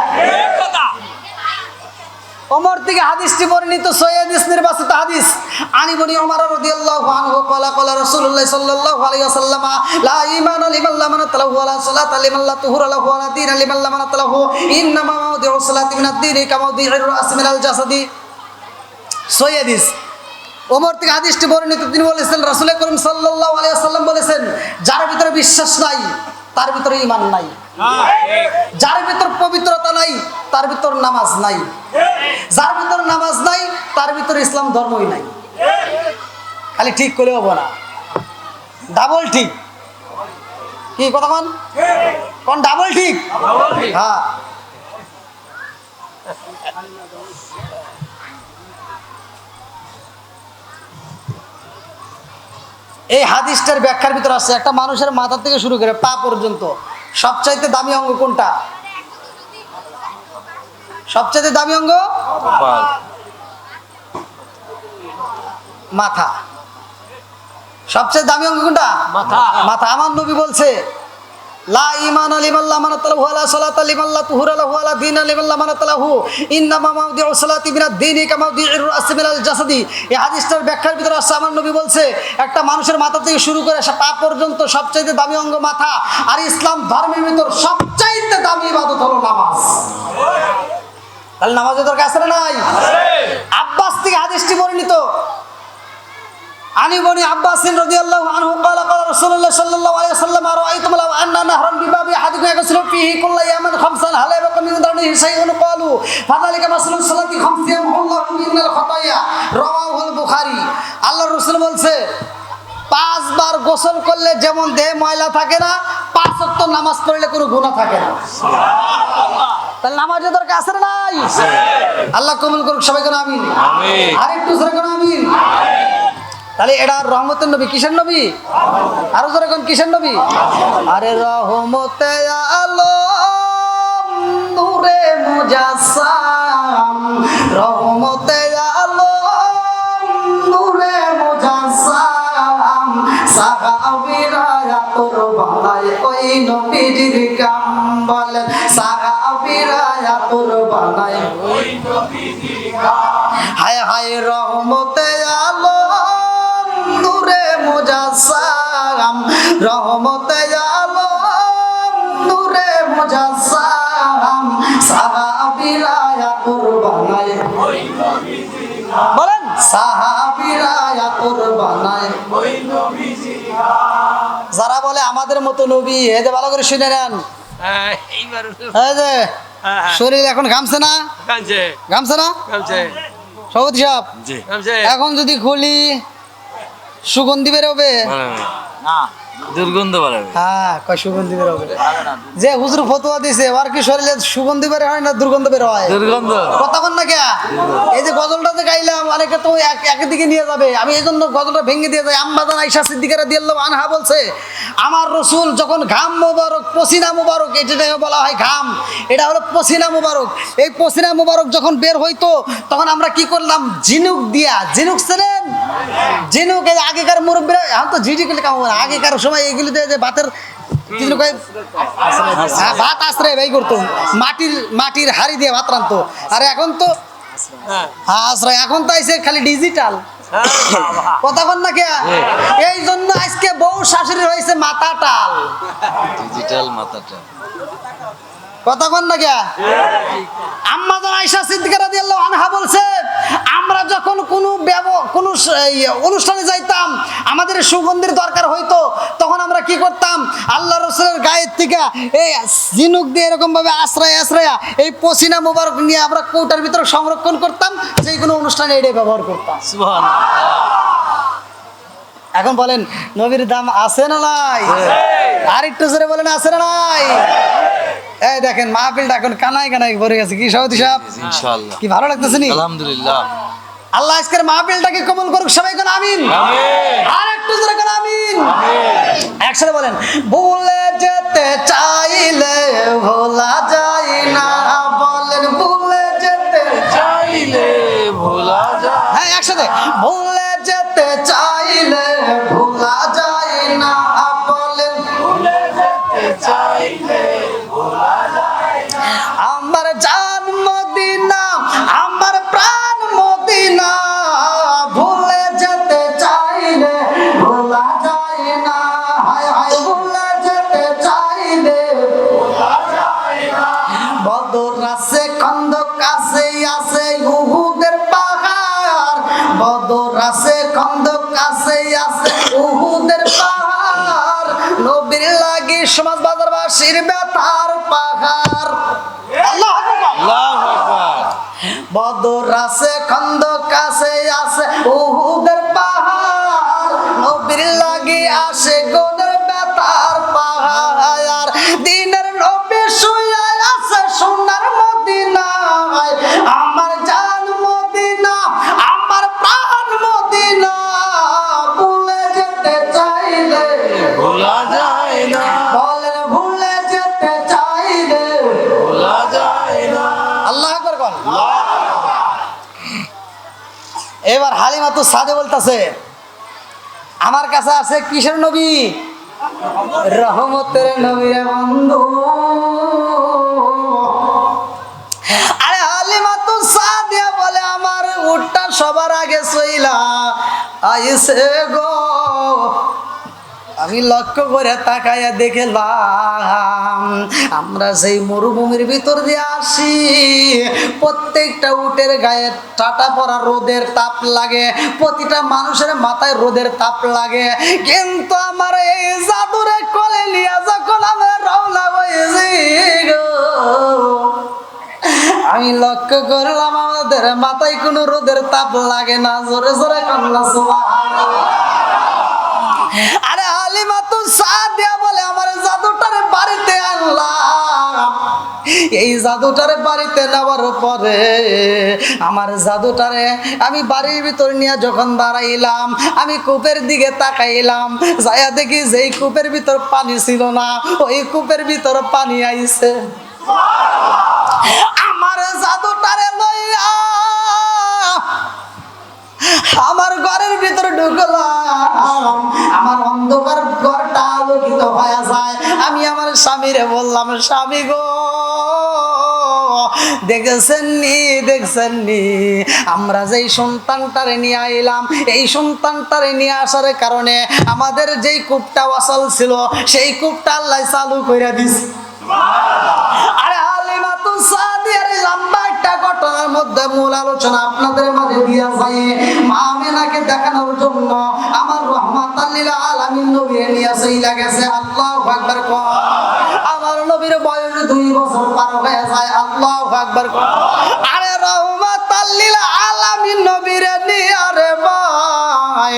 ওমর থেকে হাদিসটি বর্ণিত, সহিহ নির্বাচিত হাদিস। আনি বনি ওমর রাদিয়াল্লাহু আনহু ক্বালা ক্বালা রাসূলুল্লাহ সাল্লাল্লাহু আলাইহি ওয়াসাল্লাম লা ঈমানা লিমান লা মানাত লাহু ওয়া লা সালাতা লিমান লা তুহুরা লাহু ওয়া লা দীনা লিমান লা মানাত লাহু ইন্নামা মাওদিউস সালাতি মিনাদ দীনি কামাওদিউর রাস মিনাল জাসাদি। সহিহ হাদিস। ওমর থেকে হাদিসটি বর্ণিত, তিনি বলেছেন রাসূল করিম সাল্লাল্লাহু আলাইহি ওয়াসাল্লাম বলেছেন, যার ভিতরে বিশ্বাস নাই তার ভিতরে ঈমান নাই, যার ভিতর পবিত্রতা নাই তার ভিতর নামাজ নাই, যার ভিতর নামাজ নাই তার ভিতর ইসলাম ধর্মই নাই। খালি ঠিক করে হবো না, ডাবল ঠিক। কি কথা কোন ডাবল ঠিক? হ্যাঁ। এই হাদিসটার ব্যাখ্যার ভিতরে আছে একটা মানুষের মাথা থেকে শুরু করে পা পর্যন্ত সবচাইতে দামি অঙ্গ কোনটা? সবচাইতে দামি অঙ্গ মাথা। সবচেয়ে দামি অঙ্গ কোনটা? মাথা। মাথা। আমার নবী বলছে, লা ঈমান লিমান লা মানাতালাহু ওয়া লা সালাতা লিমান লা তুহুরা লাহু ওয়া লা দীনা লিমান লা মানাতালাহু ইন্নামা মাওদিউ সালাতি মিনাদ দীনি কামা মাওদিউর রাসি মিনাল জাসাদি। এই হাদিসটার ব্যাখ্যার ভিতরে আছে আমার নবী বলছে একটা মানুষের মাথা থেকে শুরু করে পা পর্যন্ত সবচাইতে দামি অঙ্গ মাথা, আর ইসলাম ধর্মের ভিতর সবচাইতে দামি ইবাদত হলো নামাজ। তাহলে নামাজের দরকার আছে না নাই? আব্বাস থেকে হাদিসটি বর্ণিত, আনি বনি আব্বাস রাদিয়াল্লাহু আনহু قال قال رسول الله صلى الله عليه وسلم أرأيتم لو أن نهرا بباب أحدكم يغسل فيه كل يوم خمسا هل يبقى من دونه شيء؟ قالوا فذلك مثل الصلاة خمس يمحو الله من الخطايا رواه البخاري। আল্লাহর রাসূল বলছে 5 বার গোসল করলে যেমন দেহে ময়লা থাকে না, 5 ওয়াক্ত নামাজ পড়লে কোনো গুনাহ থাকে না। সুবহানাল্লাহ। তাহলে নামাজের দরকার আছে না নাই? আল্লাহ কবুল করুক, সবাই কোন আমিন। আমিন। আরেকটু জোরে কোন আমিন। তাহলে এটা রহমতের নবী, কিসের নবী? আরো জোরে কোন কিসের নবী? আরে রহমতে আলম নূরে মুজাসসাম, রহমতে আলম নূরে মুজাসসাম, সাহাবীরা তোর বানায় ওই নবীজির কাম বলেন, সাহাবীরা তোর বানায় ওই নবীজির কাম। হায় হায় রহমতে আলম নূরে মুজাসসাম, রহমতে আলম নূরে মুজাসসাম, সাহাবীরা তোর বানায় ওই নবীজির কাম বলেন, সাহাবীরা তোর বানায় ওই নবীজির কাম। যারা বলে আমাদের মতো নবী, এই যে ভালো করে শুনে নেন, এই যে শরীর এখন ঘামছে না? ঘামছে না? সভাপতি সাহেব, এখন যদি খুলি সুগন্ধি বেরোবে না? দুর্গন্ধ বাড়াবে। হ্যাঁ, কয় সুগন্ধি বেরোবে। যে হুজুর ফতোয়া দিছে ওর কি শরীরে সুগন্ধি বের হয় না দুর্গন্ধ বের হয়? দুর্গন্ধ। কতক্ষণ না কে এই যে গজলটা যে গাইলাম অনেকে তো একদিকে নিয়ে যাবে, আমি এই জন্য গজলটা ভেঙে দিয়ে যাই। আম্মাজান আয়েশা সিদ্দিকা রাদিয়াল্লাহু আনহা বলছে, আমার রাসূল যখন ঘাম মোবারক, পসিনা মোবারক, এটাকে বলা হয় ঘাম, এটা হলো পসিনা মোবারক, এই পসিনা মোবারক যখন বের হইতো তখন আমরা কি করলাম? ঝিনুক দিয়া, ঝিনুক ছিলেন, ঝিনুক। এই আগেকার মুরব্বীরা এখন তো ঝিঝি করলে কাম, আগেকার সময় এগুলিতে যে ভাতের ভাত আশ্রয় ব্যয় করতো, মাটির হাড়ি দিয়ে ভাত রাখতো। আর এখন তো আশ্রয়, এখন তো আইসে খালি ডিজিটাল। কতক্ষণ না কে এই জন্য আজকে বউ শাশুড়ি হয়েছে মাথা টাল, ডিজিটাল মাথা টাল। কতক্ষণ না কে আম্মাজান আয়েশা সিদ্দিকা রাদিয়াল্লাহু আনহা বলছে, আমরা যখন কোনো অনুষ্ঠানে যাইতাম আমাদের সুগন্ধির দরকার হইতো, তখন আমরা কি করতাম? আল্লাহ রাসূলের গায়ের থেকে এই ঝিনুক দিয়ে এরকম ভাবে আশ্রয়া এই পসিনা মোবারক নিয়ে আমরা কৌটার ভিতরে সংরক্ষণ করতাম, যে কোনো অনুষ্ঠানে এটাই ব্যবহার করতাম। সুবহানাল্লাহ। এখন বলেন নবীর দাম আছে না নাই? আর একটু জোরে বলেন আছে না নাই? এই দেখেন মাহফিলটা এখন কানায় কানায় ভরে গেছে। কি সভাপতি সাহেব, ইনশাআল্লাহ কি ভালো লাগতেছে নি? আলহামদুলিল্লাহ। আল্লাহ আজকের মাহফিলটাকে কবুল করুক, সবাই কোন আমিন। আর একটু জোরে কোন আমিন। একসাথে বলেন, ভুলে যেতে চাইলে ভোলা যায় না, বলেন ভুলে যেতে চাইলে ভোলা যায়। হ্যাঁ একসাথে, ভুলে যেতে চাইলে ভোলা যায় না, বলেন ভুলে যেতে চাইলে ভোলা যায় না। আমার জান মদিনা, আমার প্রাণ মদিনা, ভুলে যেতে চাইলে ভোলা যায় না। হায় হায় ভুলে যেতে চাইলে আছে খন্দক আছে আছে উহুদের পাহাড় নবীর লাগি সমাজ বাজারবাসীর ব্যথার পাহাড় আল্লাহু আকবার আল্লাহু আকবার বদর আছে খন্দক আছে আছে উহুদের পাহাড় নবীর লাগি আসে গোনের ব্যথার পাহাড় দিনের নবী শুয়ে আছে সোনার মদিনায় আমার জান মদিনা আমার প্রাণ মদিনা ভুলে যেতে চাইলে ভোলা যায় না বলেন ভুলে যেতে চাইলে ভোলা যায় না আল্লাহ আকবার বল। এবার হালিমা তো সাদে বলতেছে আমার কাছে আছে কিসের নবী রহমতের নবী রে বন্ধু আরে হালিমা তো সাদিয়া বলে আমার উটটা সবার আগে সইলা আইসে গো আমি লক্ষ্য করে তাকাইয়া দেখলাম আমরা সেই মরুভূমির ভিতর দিয়ে আসি প্রত্যেকটা উটের গায়ে টাটা পড়া রোদের তাপ লাগে প্রতিটা মানুষের মাথায় রোদের তাপ লাগে কিন্তু আমার এই জাদুরে কোলে নিয়ে যখন আমি রওনা হয়েছি গো আমি লক্ষ্য করলাম আমাদের মাথায় কোনো রোদের তাপ লাগে না জোরে জোরে কান্না সুবহানাল্লাহ আরে হালিমা তো সাদিয়া বলে আমার জাদুটারে বাড়িতে আনলাম এই জাদুটারে বাড়িতে নেওয়ার পরে আমার জাদুটারে আমি বাড়ির ভিতর নিয়ে যখন দাঁড়াইলাম আমি কূপের দিকে তাকাইলাম যাইয়া দেখি যেই কূপের ভিতর পানি ছিল না ওই কূপের ভিতর পানি আইছে আমার জাদুটারে লইয়া আমার ঘরের ভিতরে ঢুকলাম আমার অন্ধকার ঘরটা আলোকিত হয়ে যায় আমি আমার স্বামীরে বললাম স্বামী গো দেখছেন নি আমরা যেই সন্তানটারে নিয়ে আইলাম এই সন্তানটারে নিয়ে আসার কারণে আমাদের যেই কূপটা অচল ছিল সেই কূপটা আল্লাহ চালু করে দিছে আরে হালিমা তো সাদিয়ার লম্বা একটা ঘটনার মধ্যে মূল আলোচনা আপনাদের মাঝে দিয়া যায় মা আমেনাকে দেখানোর জন্য আমার রহমাতাল লিল আলামিন নবী নিয়ে চইলা গেছে আল্লাহু আকবার কও আমার নবীর বয়স 2 বছর পার হয়ে যায় আল্লাহু আকবার কও আরে রহমাতাল লিল আলামিন নবীর নিয়ে আরে ভাই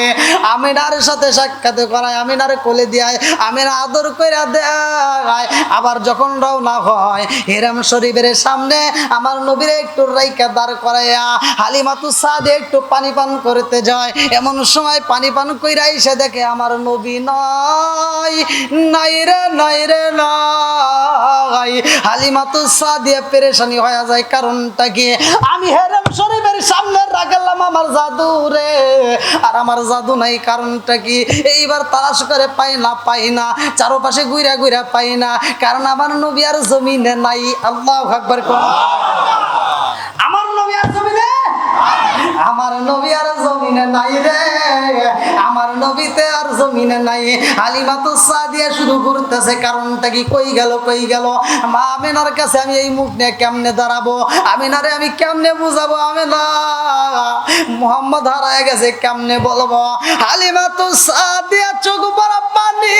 আমিনার সাথে সাক্ষাৎ করায় আমিনার কোলে দিয়ায় আমিনা আদর কইরা দেয় আবার যখন রওনা হয় হিরাম শরীফের সামনে আমার নবীরে একটু রাইকা দাঁড় করাইয়া হালিমাতু সাদিয়া একটু পানি পান করতে যায় এমন সময় পানি পান কইরা এসে দেখে আমার নবী নাই রে নাই হালিমাতু সাদিয়া পেরেশানি হয়ে যায় কারণটা কি আমি হিরাম শরীফের সামনে রাখলাম আমার জাদু রে আর আমার জাদু নাই কারণটা কি এইবার তালাশ করে পাই না চারপাশে ঘুরা ঘুরা পাই না কারণ আমার নবী আর জমিনে নাই আল্লাহু আকবার কও আমার নবী আর জমিনে আমার নবী আর জমিনে নাই রে আমার নবীতে আর জমিনে নাই হালিমাতু সাদিয়া শুরু করতেছে কারণটা কি কই গেল মা আমিনার কাছে আমি এই মুখ নিয়ে কেমনে দাঁড়াবো আমিনারে আমি কেমনে বুঝাবো আমিনা মুহাম্মদ হারায় গেছে কেমনে বলবো হালিমাতু সাদিয়া চোখ ভরা পানি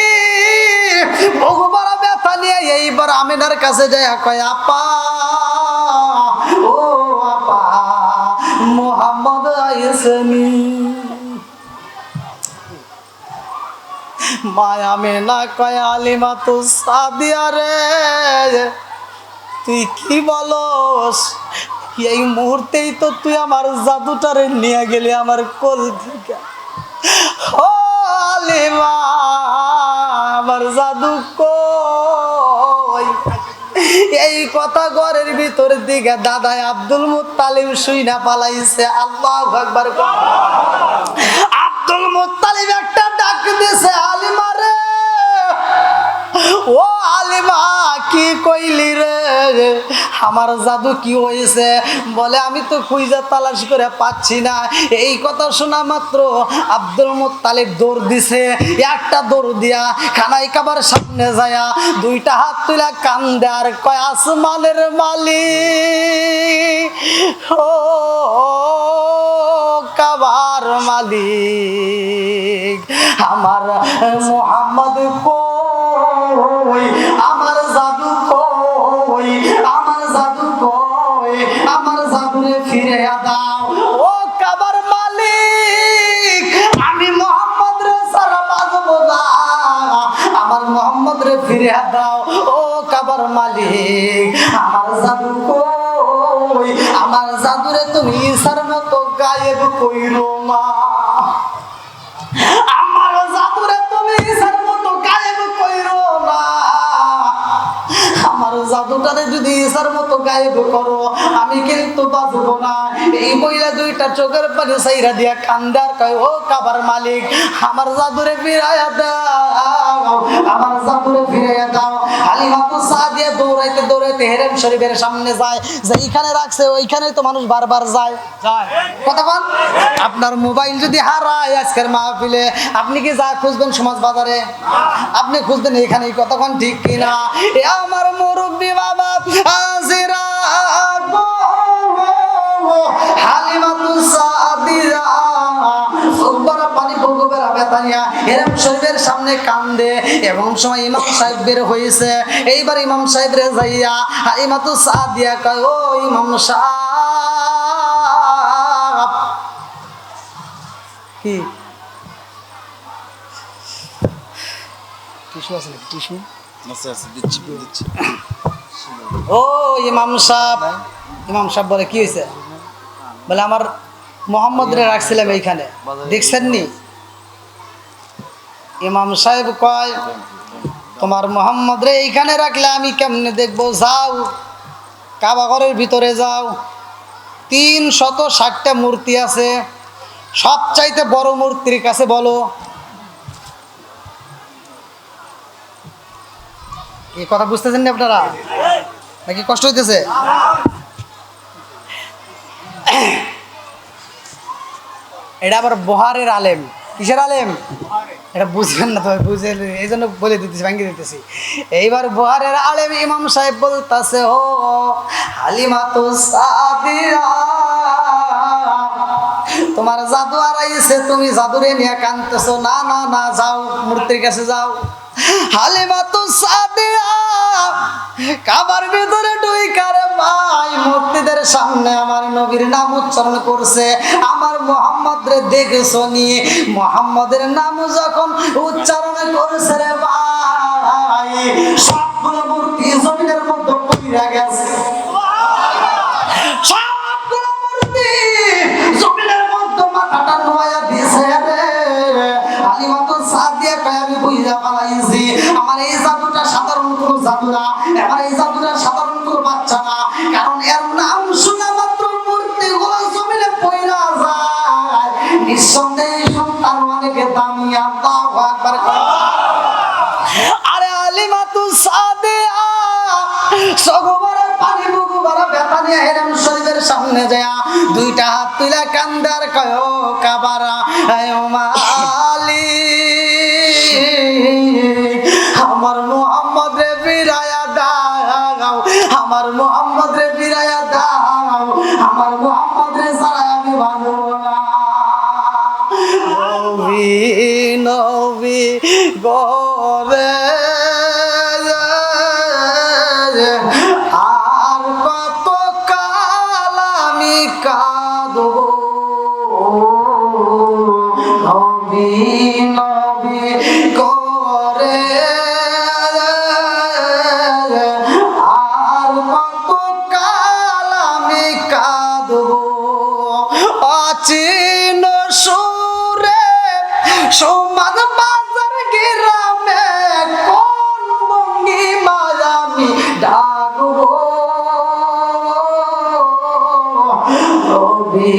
বুক ভরা ব্যথা নিয়ে এইবার আমিনার কাছে যায় কয় আপা ও আপা মুহাম্মদ আইসেনি মায়া মেনা কয় হালিমাতু সাদিয়া রে তুই কি বলস এই মুহূর্তেই তো তুই আমার জাদুটারে নিয়ে গেলি আমার কোল থেকে ও হালিমা আমার জাদু কই এই কথা ঘরের ভিতর দিকে দাদা আব্দুল মুত্তালিব শুইনা পালাইছে আল্লাহু আকবার আব্দুল মুত্তালিব একটা ডাক দিয়েছে হালিমা রে ও হালিমা কি কইলি রে আমার জাদু কি হয়েছে বলে আমি তো খুঁজে তালাশ করে পাচ্ছি না এই কথা শোনা মাত্র আব্দুল মুত্তালিব দৌড় দিছে একটা দৌড় দিয়া খানাই কাবার সামনে যায়া দুইটা হাত তুলা কান্দে আর কয় আসমানের মালিক ও কাবার কাবার মালিক আমার মোহাম্মদ কই, আমার জাদু কই, আমার জাদু কই, আমার জাদুরে ফিরে দাও ও কাবার মালিক। আমি মোহাম্মদ রে সারা বাজবো না, আমার মোহাম্মদ রে ফিরে দাও ও কাবার মালিক। আমার জাদু কই, আমার জাদুরে তুমি ঈসার মতো গায়েব কইরো না, আমার জাদুরে তুমি ঈসার মতো গায়েব কইরো না। আমার জাদুটারে যদি ঈসার মতো গায়েব করো আমি কিন্তু বাঁচবো না। এই মহিলা দুইটা চোখের পানি সাইরা দিয়া কান্দার কয় ও কাবার মালিক আমার জাদুরে ফিরাইয়া দাও, আমার জাদুরে ফিরাইয়া দাও। হালিমা তো সাদিয়া দৌড়াইতে দৌড়াইতে হেরেম শরীফের সামনে যায়, যেইখানে রাখছে ওইখানেই তো মানুষ বারবার যায়। কতক্ষণ আপনার মোবাইল যদি হারায় আজকের মাহফিলে আপনি কি যা খুঁজবেন সমাজ বাজারে, আপনি খুঁজবেন এখানেই। কতক্ষণ ঠিক কিনা? এ আমার মুরব্বী বাবা আজিরা হালিমা তো সাদিয়া সুবহান পানি বগবের বেতানিয়া হেরেম শরীফের সামনে কান্দে। এবং সময় ইমাম সাহেব বের হয়েছে, এইবার ইমাম সাহেব রে যাইয়া হালিমা তো সাদিয়া কয় ও ইমাম সাহেব কি টিস্যু আছে নাকি? টিস্যু দিচ্ছি। ও ইমাম সাহেব, ইমাম সাহেব বলে কি হয়েছে? বলে আমার মোহাম্মদ রে রাখছিলাম এইখানে, দেখছেন নি? ইমাম সাহেব কয় তোমার মোহাম্মদ রে এইখানে রাখলে আমি কেমনে দেখবো? যাও কাবা ঘরের ভিতরে যাও, 360টা মূর্তি আছে, সবচাইতে বড় মূর্তির কাছে বলো। এই কথা বুঝতেছেন না আপনারা নাকি কষ্ট হইতেছে? এটা আবার বহারের আলেম। কিসের আলেম? এটা বুঝবেন না তো, বুঝে এই জন্য বলে দিতেছি, ভাঙ্গি দিতেছি। এইবার বহারের আলেম ইমাম সাহেব বলতেছে ও হালিমা তো সাদিয়া তোমার জাদু আড়াইছে, তুমি জাদুরে নিয়ে কানতেছো। না না না, যাও মূর্তির কাছে যাও। হালিমা তো সাদিয়া কাবার ভিতরে ঢুইকারে ভাই মূর্তিদের সামনে আমার নবীর নাম উচ্চারণ করছে। আমার মোহাম্মদ রে দেখেছো নি? মোহাম্মদের নাম যখন উচ্চারণ করছে রে ভাই সবগুলো মূর্তি জমিনের মধ্যে পড়ে গেছে, সবগুলো মূর্তি জমিনের মধ্যে মাথাটা নোয়া দিছে রে। হালিমা তো সাদিয়া কয় আমি বুঝা পালাইছি আমার এই জাদুটা সাধারণ কোনো জাদু না, আমার এই জাদুটা সাধারণ কোনো বাচ্চা না, কারণ এর নাম শোনা মাত্র মূর্তিগুলো জমিনে পইরা যায়। নিঃসন্দেহে সন্তান অনেক দামি। আল্লাহু আকবার। আরে হালিমা তো সাদিয়া সগবরে পানি বুগুবরে ব্যথা নিয়ে হেরেম শরীফের সামনে যায় দুইটা হাত তুলে কান্দার কয় ও কাবারা ও মালিক আমার মোহাম্মদ রে ফিরাইয়া দাও, আমার মোহাম্মদ রে ফিরাইয়া দাও, আমার মোহাম্মদ রে ছাড়া আমি বাঁচব না। নবী নবী গরে আর কত কাল আমি কাঁদব, নবী নবী করে আর কত কাল আমি কাঁদব। অচিন সুরে সমাজ বাজার গ্রামে কোন ভঙ্গিমায় আমি ডাকব, নবী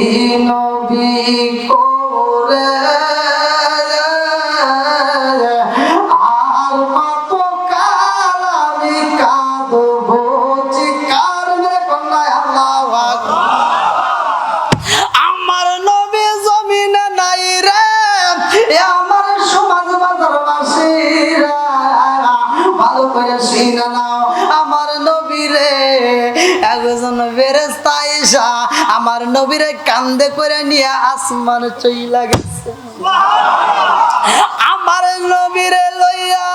নবী করে আর কত কাল আমি কাঁদব। চিৎকার করে কন্যায় আল্লাহু আকবার। আমার নবী জমিনে নাই রে, আমার সমাজ বাজার বাসীরা ভালো করে শুনে নাও। আমার নবী রে একজন ফেরেশতা আইসা আমার নবীরে কান্দে করে নিয়ে আসমান চইলা গেছে। আমার নবীরে লইয়া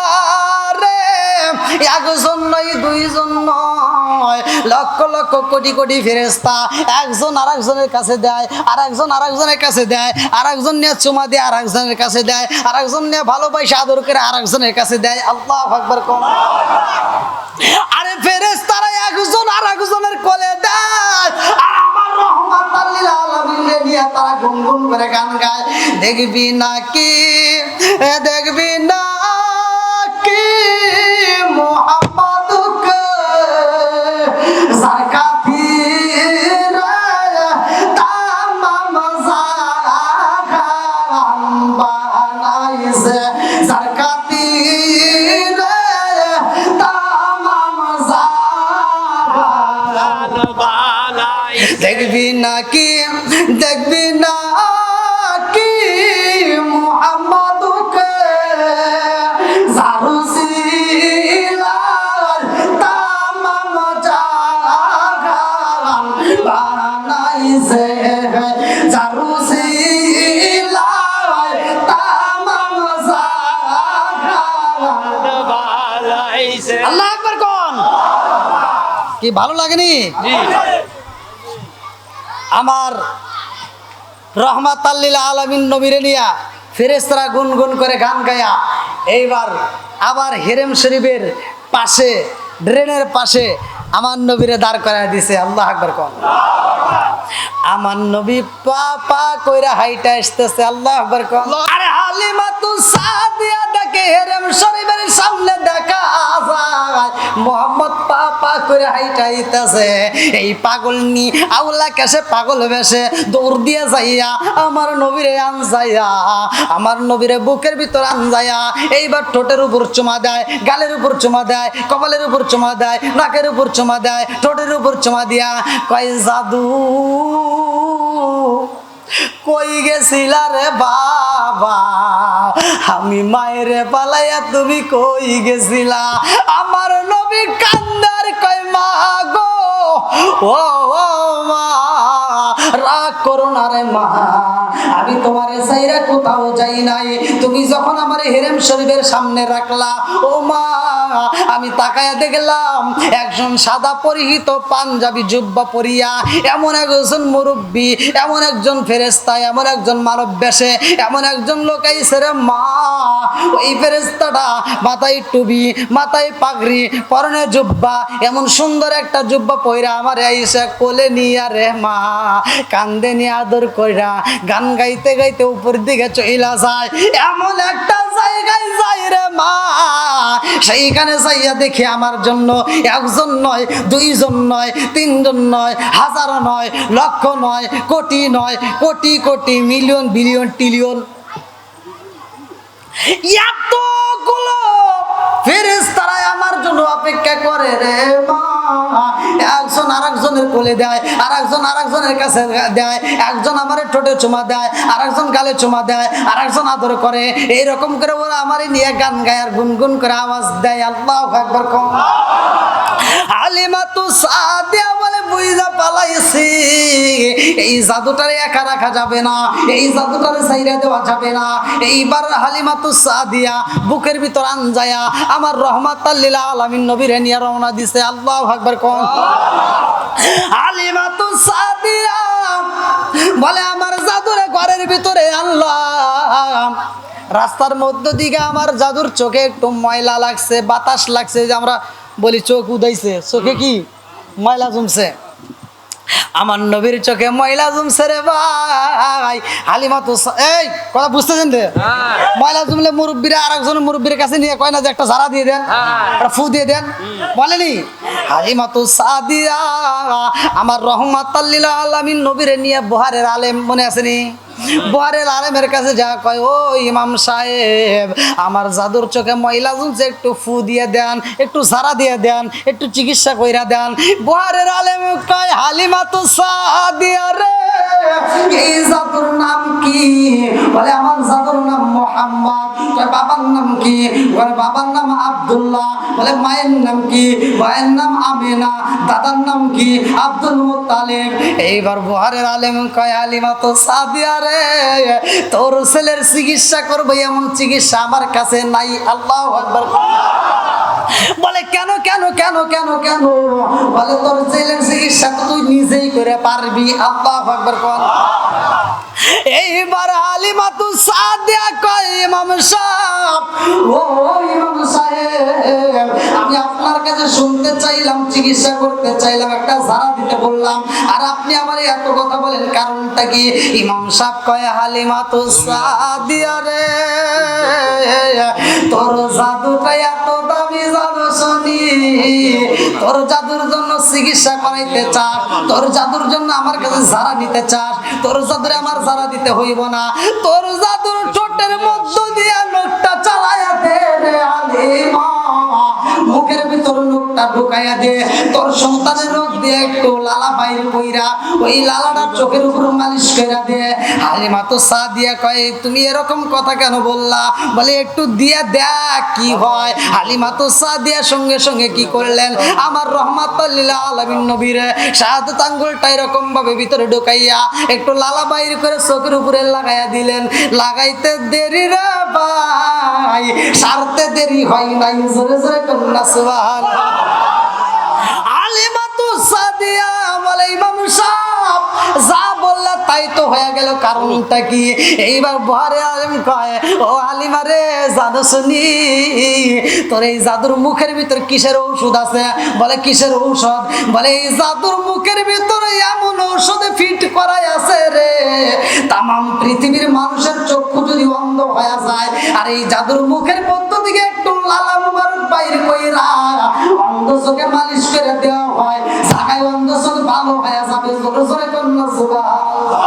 রে একজন নয় দুইজন নয় লক্ষ লক্ষ কোটি কোটি ফেরেশতা একজন আরেকজনের কাছে দেয়, আরেকজন আরেকজনের কাছে দেয়, আরেকজন নিয়ে চুমা দিয়ে আরেকজনের কাছে দেয়, আরেকজন নিয়ে ভালোবাসা আদর করে আরেকজনের কাছে দেয়। আল্লাহু আকবার কোন। আরে ফেরেশতারা একজন আরেকজনের কোলে দেয় আর আমার রহমাতাল লিল আলামিন নিয়ে তারা গুনগুন করে গান গায়। দেখবি নাকি দেখবি না কি মোহাম্মদকে জাকাতির তামাম জাহান বানাইছে, জাকাতির তামাম জাহান বানাইছে। দেখবি নাকি দেখবি না কি মোহাম্মদকে জারুসিলার তামাম জাহান বানাইছে, জারুসিলার তামাম জাহান বানাইছে। আল্লাহু আকবার কোন। কি ভালো লাগেনি? আমার রহমাতাল লিল আলামিন নবীরে নিয়া ফেরেশতারা গুনগুন করে গান গায়া এইবার আবার হেরেম শরীফের পাশে ড্রেনের পাশে আমার নবীরে দাঁড় করায় দিছে। আল্লাহু আকবার কোন। আমার নবী পা পা কইরা হাইটা আসতেছে। আল্লাহু আকবার কোন। আরে হালিমাতু সাদিয়া দেখে হেরেম শরীফের সামনে দেখা যায় মোহাম্মদ পা পা করে হাইটা আইতাছে। এই পাগলনি আউলা কেসে পাগল বেশে দৌড় দিয়ে যাইয়া আমার নবীরে আন যাইয়া আমার নবীরে বুকের ভিতর আন যাইয়া এইবার ঠোঁটের উপর চুমা দেয়, গালের উপর চুমা দেয়, কপালের উপর চুমা দেয়, নাকের উপর চুমা দেয়, ঠোঁটের উপর চুমা দিয়া কয় জাদু কই গেছিলা রে বাবা, আমি মায়ের পালাইয়া তুমি কই গেছিলা। আমার নবী কান্দার কয় মা গো ও মা রাগ করো না রে মা, আমি তোমারে চাইরা কোথাও যাই নাই, তুমি যখন আমার হেরেম শরীফের সামনে রাখলা ও মা আমি তাকায়া দেখলাম একজন সাদা পরিহিত পাঞ্জাবি জুব্বা পরিয়া এমন একজন মুরব্বী, এমন একজন ফেরেশতা, এমন একজন মানব বেশে এমন একজন লোক আইছে রে মা। ওই ফেরেশতাটা মাথায় টুপি, মাথায় পাগড়ি, পরনে জুব্বা, এমন সুন্দর একটা জুব্বা পইরা আমার আইসা কোলে নিয়া রে মা কান্দে নিয়ে আদর কইরা গান গাইতে গাইতে উপর দিকে চইলা যায়। এমন একটা জায়গায় যাই রে মা সেইখানে যাইয়া দেখি আমার জন্য একজন নয় দুইজন নয় তিনজন নয় হাজার নয় লক্ষ নয় কোটি নয় crore crore million billion trillion এতগুলো ফেরেশতারা আমার জন্য অপেক্ষা করে রে মা। একজন আরেকজনের কোলে দেয়, আরেকজন আরেকজনের কাছে দেয়, একজন আমার ঠোঁটে চুমা দেয়, আরেকজন গালে চুমা দেয়, আরেকজন আদর করে, এইরকম করে ওরা আমারে নিয়ে গান গায় আর গুনগুন করে আওয়াজ দেয়। আল্লাহু আকবার কোন। হালিমাতু সাদিয়া বলে বুইজা পালাইছি এই জাদুটারে একা রাখা যাবে না, এই জাদুটারে ছাইরা দেওয়া যাবে না। এইবার হালিমাতু সাদিয়া বুকের ভিতর আনজায়া আমার রহমাতাল লিল আলামিন নবীরে নিয়ে রওনা দিছে। আল্লাহু আকবার কোন। হালিমাতু সাদিয়া বলে আমার জাদুরে ঘরের ভিতরে আনলাম, রাস্তার মধ্য দিকে আমার জাদুর চোখে একটু ময়লা লাগছে, বাতাস লাগছে, যে আমরা বলি চোখ উদাইছে, চোখে কি ময়লা জমছে। আমার নবীর চোখে ময়লা জমছে রে ভাই। হালিমাতু এই কথা বুঝতেছেন রে? ময়লা জমলে মুরব্বীরা আরেকজন মুরব্বীর কাছে নিয়ে কয় না যে একটা ঝাড়া দিয়ে দেন, একটা ফু দিয়ে দেন, বলেনি? হালিমাতু সাদিয়া আমার রহমাতাল লিল আলামিন নবীরে নিয়ে বহারের আলেম মনে আসেনি? বহারের আলেমের কাছে যা কয় ও ইমাম সাহেব আমার জাদুর চোখে ময়লা জমছে, একটু ফু দিয়ে দেন, একটু ঝাড়া দিয়ে দেন, একটু চিকিৎসা কইরা দেন। বহারের আলেম কয় হালিমাতু সাদিয়া রে এই জাদুর নাম কি? বলে আমার জাদুর নাম মোহাম্মদ। বাবার নাম কি? বলে বাবার নাম আব্দুল্লাহ। বলে মায়ের নাম কি? মায়ের নাম আমিনা। দাদার নাম কি? Abdul Muttalib. এইবার বুহারের আলেম কয় হালিমা তো সাদিয়া রে, তোর ছেলের চিকিৎসা করবে এমন চিকিৎসা আমার কাছে নাই। আল্লাহু আকবার। বলে কেন কেন কেন কেন কেন? বলে তোর ছেলের চিকিৎসা তো তুই নিজেই করে পারবি। আল্লাহু আকবার। এইবার হালিমা তো সাদিয়া কয় ইমাম সাহেব, ও ইমাম সাহেব, আমি আপনার কাছে শুনতে চাইলাম, চিকিৎসা করতে চাইলাম, একটা ঝাড়া দিতে বললাম, আর আপনি আমার এত কথা বলেন, কারণটা কি? ইমাম সাহেব কয় হালিমা তো সাদিয়া রে, তোর জাদুটা এত দামি জাদু শুনি, তোর জাদুর জন্য চিকিৎসা করাইতে চাস, তোর জাদুর জন্য আমার কাছে ঝাড়া নিতে চাস, তোর জাদুরে আমার ঝাড়া দিতে হইব না, তোর জাদুর ঠোঁটের মধ্য দিয়ে নখটা চালাইয়া দে রে হালিমা, মুখের ভিতর নখটা ঢুকাইয়া দে, তোর সন্তানের নখ দিয়ে একটু লালা বাইর কইরা ওই লালাটা চোখের উপর মালিশ কইরা দে। হালিমা তো সাদিয়া কয় তুমি এরকম কথা কেন বললা? বলে একটু দিয়া দেখ কি হয়। হালিমা তো সাদিয়া সঙ্গে সঙ্গে কি করলেন, আমার রহমাতুল লিল আলামিন নবীর শাহাদাত আঙ্গুলটা এরকম ভাবে ভিতরে ঢুকাইয়া একটু লালা বাইর করে চোখের উপরে লাগাইয়া দিলেন। লাগাইতে দেরি রে ভাই, সারতে দেরি হয় নাই। জোরে জোরে কন্যা সুবহানাল্লাহ। হালিমা তো সাদিয়া বলে ইমাম সাহেব যা বললা তাই তো হয়ে গেল, কারণটা কি? এইবার বুহারে আলেম কয় ও হালিমা রে, জাদু শুনি তোর এই জাদুর মুখের ভিতর কিসের ঔষধ আছে? বলে কিসের ঔষধ? বলে এই জাদুর মুখের ভিতরে এমন ঔষধে ফিট করাই আছে রে, তামাম পৃথিবীর মানুষের চক্ষু যদি অন্ধ হয়ে যায়, আর এই জাদুর মুখের মধ্য থেকে একটু লালা মুবারক বাইর কইরা অন্ধ চোখে মালিশ করে দেওয়া হয়, জায়গায় অন্ধ চোখ ভালো হয়ে যাবে। জোরে জোরে কন্যা সুবহানাল্লাহ।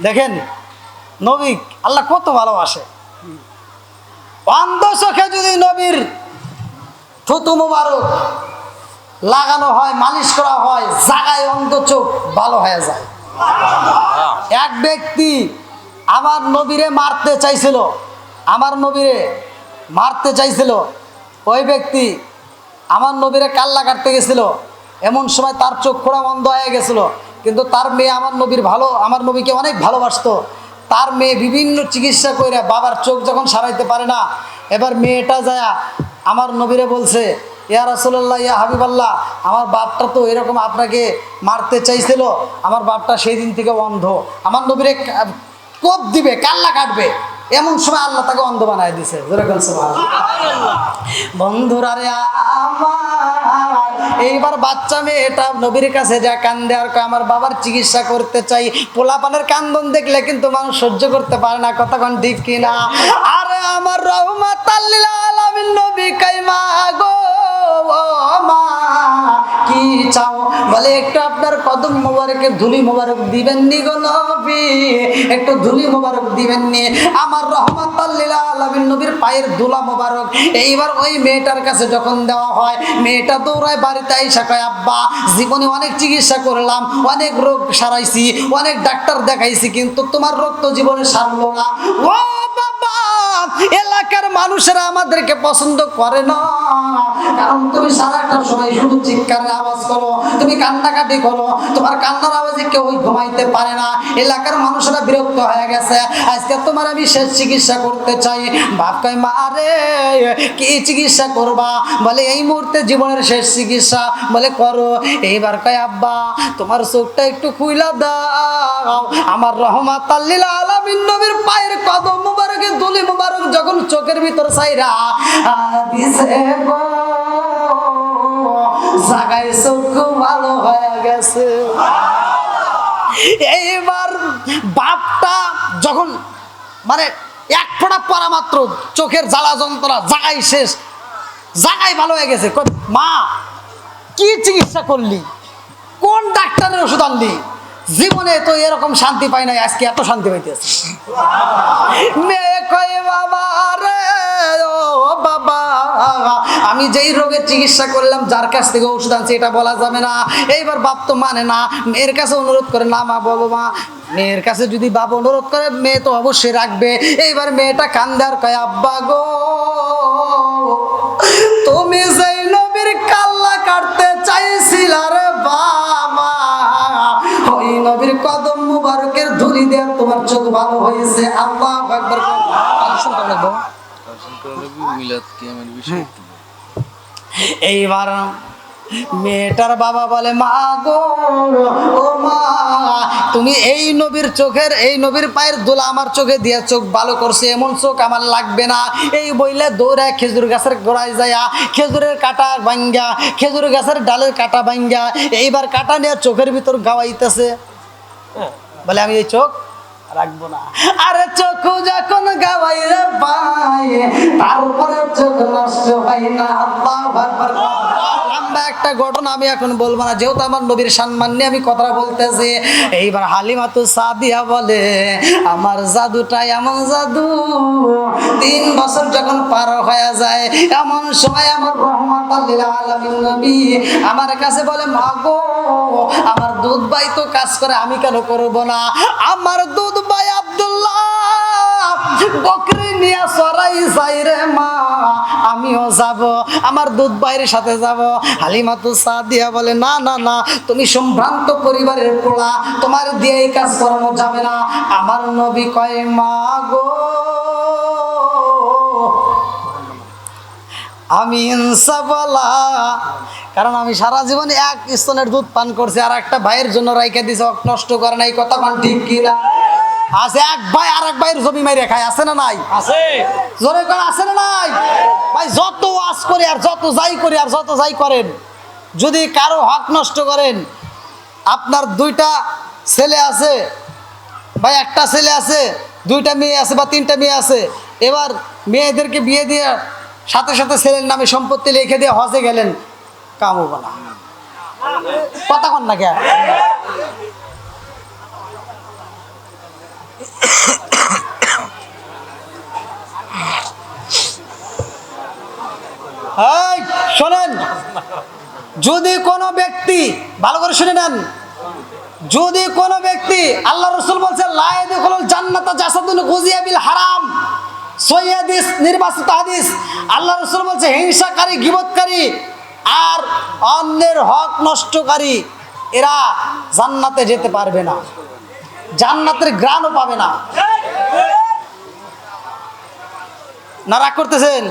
দেখেন নবী আল্লাহ কত ভালোবাসে। অন্ধ চোখে যদি নবীর থুতু মুবারক লাগানো হয়, মালিশ করা হয়, জায়গায় অন্ধ চোখ ভালো হয়ে যায়। এক ব্যক্তি আমার নবীরে মারতে চাইছিল, আমার নবীরে মারতে চাইছিল, ওই ব্যক্তি আমার নবীরে কাল্লা কাটতে গেছিল, এমন সময় তার চোখ খোড়া বন্ধ হয়ে গেছিল, কিন্তু তার মেয়ে আমার নবীর আমার নবীকে অনেক ভালোবাসতো। তার মেয়ে বিভিন্ন চিকিৎসা করে বাবার চোখ যখন সারাইতে পারে না, এবার মেয়েটা যায় আমার নবীরে বলছে, ইয়া রাসূলুল্লাহ, ইয়া হাবিবাল্লাহ, আমার বাপটা তো এরকম আপনাকে মারতে চাইছিল, আমার বাপটা সেই দিন থেকে অন্ধ, আমার নবীরে কোপ দিবে, কাল্লা কাটবে, এমন সময় আল্লাহ তাকে অন্ধ বানায় দিছে। বন্ধুরা রে আমার, এইবার বাচ্চা মেয়েটা নবীর কাছে যা কান্দে আর কয় আমার বাবার চিকিৎসা করতে চাই। পোলাপানের কান্দন দেখলে কিন্তু মানুষ সহ্য করতে পারে না, কতক্ষণ ঠিক কিনা? আরে আমার রহমাতুল লিল আলামিন নবী কয় মা গো মা কি চাও? বলে একটু আপনার কদম মোবারকের ধুলি মোবারক দিবেন নি গো নবী, একটু ধুলি মোবারক দিবেন নি আমার রহমাতুল লিল আলামিন নবীর পায়ের ধুলা মোবারক। এইবার ওই মেয়েটার কাছে যখন দেওয়া হয়, মেয়েটা দৌড়ায় বাড়িতে আইসা কয় আব্বা জীবনে অনেক চিকিৎসা করলাম, অনেক রোগ সারাইছি, অনেক ডাক্তার দেখাইছি, কিন্তু তোমার রোগ তো জীবনে সারলো না। ও বাবা, এলাকার মানুষেরা আমাদেরকে পছন্দ করে না, কারণ তুমি সারাটা সময় শুধু চিৎকারের আওয়াজ করো, তুমি কান্নাকাটি করো, তোমার কান্নার আওয়াজে কেউ ঘুমাইতে পারে না, এলাকার মানুষরা বিরক্ত হয়ে গেছে, আজকে তোমার আমি শেষ চিকিৎসা করতে চাই। বাপ কয় মা রে কি চিকিৎসা করবা? বলে এই মুহূর্তে জীবনের শেষ চিকিৎসা। বলে করো। এইবার কয় আব্বা তোমার চোখটা একটু খুইলা দাও। আমার রহমাতুল লিল আলামিন নবীর পায়ের কদম মুবারকের ধুলি মুবারক যখন চোখের ভিতর ছাইরা দিছে গো, জাগায় চোখ ভালো হয়ে গেছে। এইবার বাপটা যখন মানে এক ফোঁটা পরা মাত্র চোখের জ্বালা যন্ত্রণা জাগাই শেষ, জাগাই ভালো হয়ে গেছে। মা কি চিকিৎসা করলি, কোন ডাক্তারের ওষুধ আনলি? জীবনে তো এরকম শান্তি পাই নাই, আজকে এত শান্তি পাইতেছে। মেয়ে কয় বাবা রে ও বাবা আমি যেই রোগের চিকিৎসা করলাম, যার কাছ থেকে ওষুধ আনছি, এটা বলা যাবে না। এইবার বাপ তো মানে না, মেয়ের কাছে অনুরোধ করে, না মা, বলো মা। মেয়ের কাছে যদি বাপ অনুরোধ করে, মেয়ে তো অবশ্যই রাখবে। এইবার মেয়েটা কান্দে আর কয়, আব্বা গো, তুমি যেই নবীর কাল্লা কাটতে চাইছিলা রে বাবা, ওই নবীর কদম মুবারকের ধুলি দিয়ে তোমার চোখ ভালো হয়েছে। আল্লাহু আকবার। মিলাদ কিয়ামের বিষয় একটু বল। এইবার মেয়েটার বাবা বলে, মা গো, ও মা, তুমি এই নবীর চোখের, এই নবীর পায়ের ধুলা আমার চোখে দিয়ে চোখ ভালো করছে, এমন চোখ আমার লাগবে না। এই বইলে দৌড়ায় খেজুর গাছের গোড়ায় যায়া খেজুরের কাটা ভাঙ্গা, খেজুর গাছের ডালের কাটা ভাঙ্গা, এইবার কাটা নিয়ে চোখের ভিতর গাওয়াইতেছে। বলে আমি এই চোখ রাখবো না। আরে চোখ যখন গাওয়াই রে ভাই, তারপরে চোখ নষ্ট হয় না। আল্লাহু আকবার। লম্বা একটা ঘটনা আমি এখন বলবো না, যেহেতু আমার নবীর সম্মান নিয়ে আমি কথা বলতেছি। এইবার হালিমাতু সাদিয়া বলে, আমার জাদুটা এমন জাদু, 3 বছর যখন পার হয়ে যায়, এমন সময় আমার রহমাতুল লিল আলামিন নবী আমার কাছে বলে, মা গো, আমার দুধ ভাই তো কাজ করে, আমি কেন করব না? আমার দুধ ভাই আব্দুল্লাহ বকরি নিয়ে চড়াই যাই রে মা, আমিও যাব, আমার দুধ ভাইয়ের সাথে যাব। হালিমাতু সাদিয়া বলে, না না না, তুমি সম্ভ্রান্ত পরিবারের পোলা, তোমার দিয়ে এই কাজ করানো যাবে না। আমার নবী কয়, মা গো, আমি ইনসাফালা, কারণ আমি সারা জীবনে এক স্তনের দুধ পান করছি, আর একটা ভাইয়ের জন্য রাইখা দিছে, নষ্ট করে নাই। কথা পান ঠিক কিনা? আছে এক ভাই আর এক ভাইয়ের জমি মাইরে খায়, আছে না নাই? আছে। জোরে করে আছে না নাই? ভাই যত ওয়াজ করি আর যত যাই করি আর যত যাই করেন, যদি কারো হক নষ্ট করেন, আপনার 2টা ছেলে আছে, ভাই একটা ছেলে আছে, 2টা মেয়ে আছে বা 3টা মেয়ে আছে, এবার মেয়েদেরকে বিয়ে দিয়ে সাথে সাথে ছেলের নামে সম্পত্তি লিখে দিয়ে হজে গেলেন, কাম হবে না। কথা কন না কে? এই শোনেন, যদি কোনো ব্যক্তি, ভালো করে শুনে নেন, যদি কোনো ব্যক্তি, আল্লাহ রাসূল বলছে, লা ইয়াদখুলুল জান্নাতা জাসাদুন গুযিয়া বিল হারাম, সহিহ হাদিস, নির্বাচিত হাদিস। আল্লাহ রাসূল বলছে, হিংসাকারী, গীবতকারী আর অন্যের হক নষ্টকারী, এরা জান্নাতে যেতে পারবে না, জান্নাতের ঘ্রাণও পাবে না। না রাগ করতেছেন?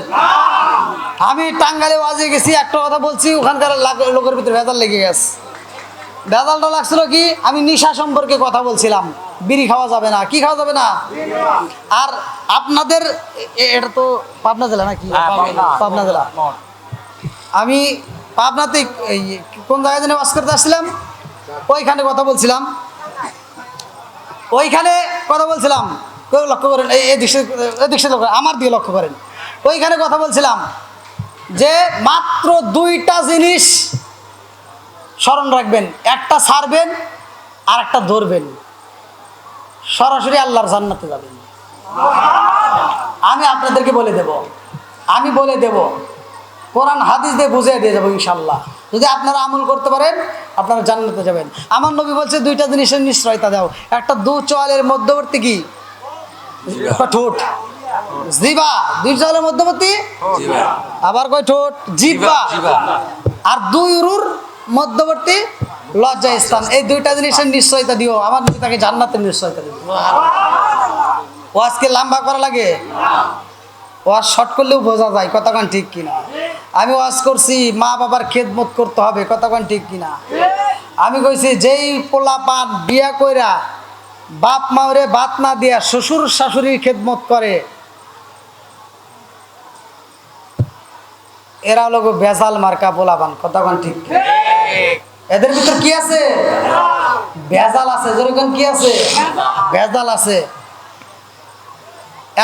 আমি টাঙ্গাইলে ওয়াজে গেছি, একটা কথা বলছি, ওখানকার লোকের ভিতরে ভেজাল লেগে গেছে। ভেজালটা লাগছিল কি, আমি নেশা সম্পর্কে কথা বলছিলাম। বিড়ি খাওয়া যাবে না, কি খাওয়া যাবে না? আর আপনাদের এটা তো পাবনা জেলা নাকি? পাবনা জেলা। আমি পাবনাতে কোন জায়গায় যেন ওয়াজ করতে আসছিলাম, ওইখানে কথা বলছিলাম, লক্ষ্য করেন, এই লক্ষ্য, আমার দিকে লক্ষ্য করেন। ওইখানে কথা বলছিলাম যে মাত্র 2টা জিনিস স্মরণ রাখবেন, একটা ছাড়বেন আর একটা ধরবেন, সরাসরি আল্লাহর জান্নাতে যাবেন। আমি আপনাদেরকে বলে দেব, কোরআন হাদিস দিয়ে বুঝিয়ে দিয়ে যাবো ইনশাল্লাহ। যদি আপনারা আমল করতে পারেন, আপনারা জান্নাতে যাবেন। আমার নবী বলছে 2টা জিনিসের নিশ্চয়তা দাও, একটা 2 চোয়ালের মধ্যবর্তী কি? ঠোঁট, জিহ্বা। 2 চোয়ালের মধ্যবর্তী, আবার কয় ঠোঁট, জিহ্বা। আর 2 উরুর মধ্যবর্তী লজ্জা স্থান। এই 2টা জিনিসের নিশ্চয়তা দিও, আমার নবী তাকে জান্নাতের নিশ্চয়তা দিবে। ওয়াজকে লম্বা করা লাগে, ওয়াজ শর্ট করলেও বোঝা যায়। কতক্ষণ ঠিক কিনা? আমি ওয়াজ করছি মা বাবার খেদমত করতে হবে, কতক্ষণ ঠিক কিনা? আমি কইছি যেই পোলা পান বিয়া কইরা বাপ মাওরে ভাত না দিয়া শ্বশুর শাশুড়ির খেদমত করে, এরা হলো বেজাল মার্কা পোলা পান। কতক্ষণ ঠিক? এদের ভিতর কি আছে? বেজাল আছে। যেরকম কি আছে? বেজাল আছে।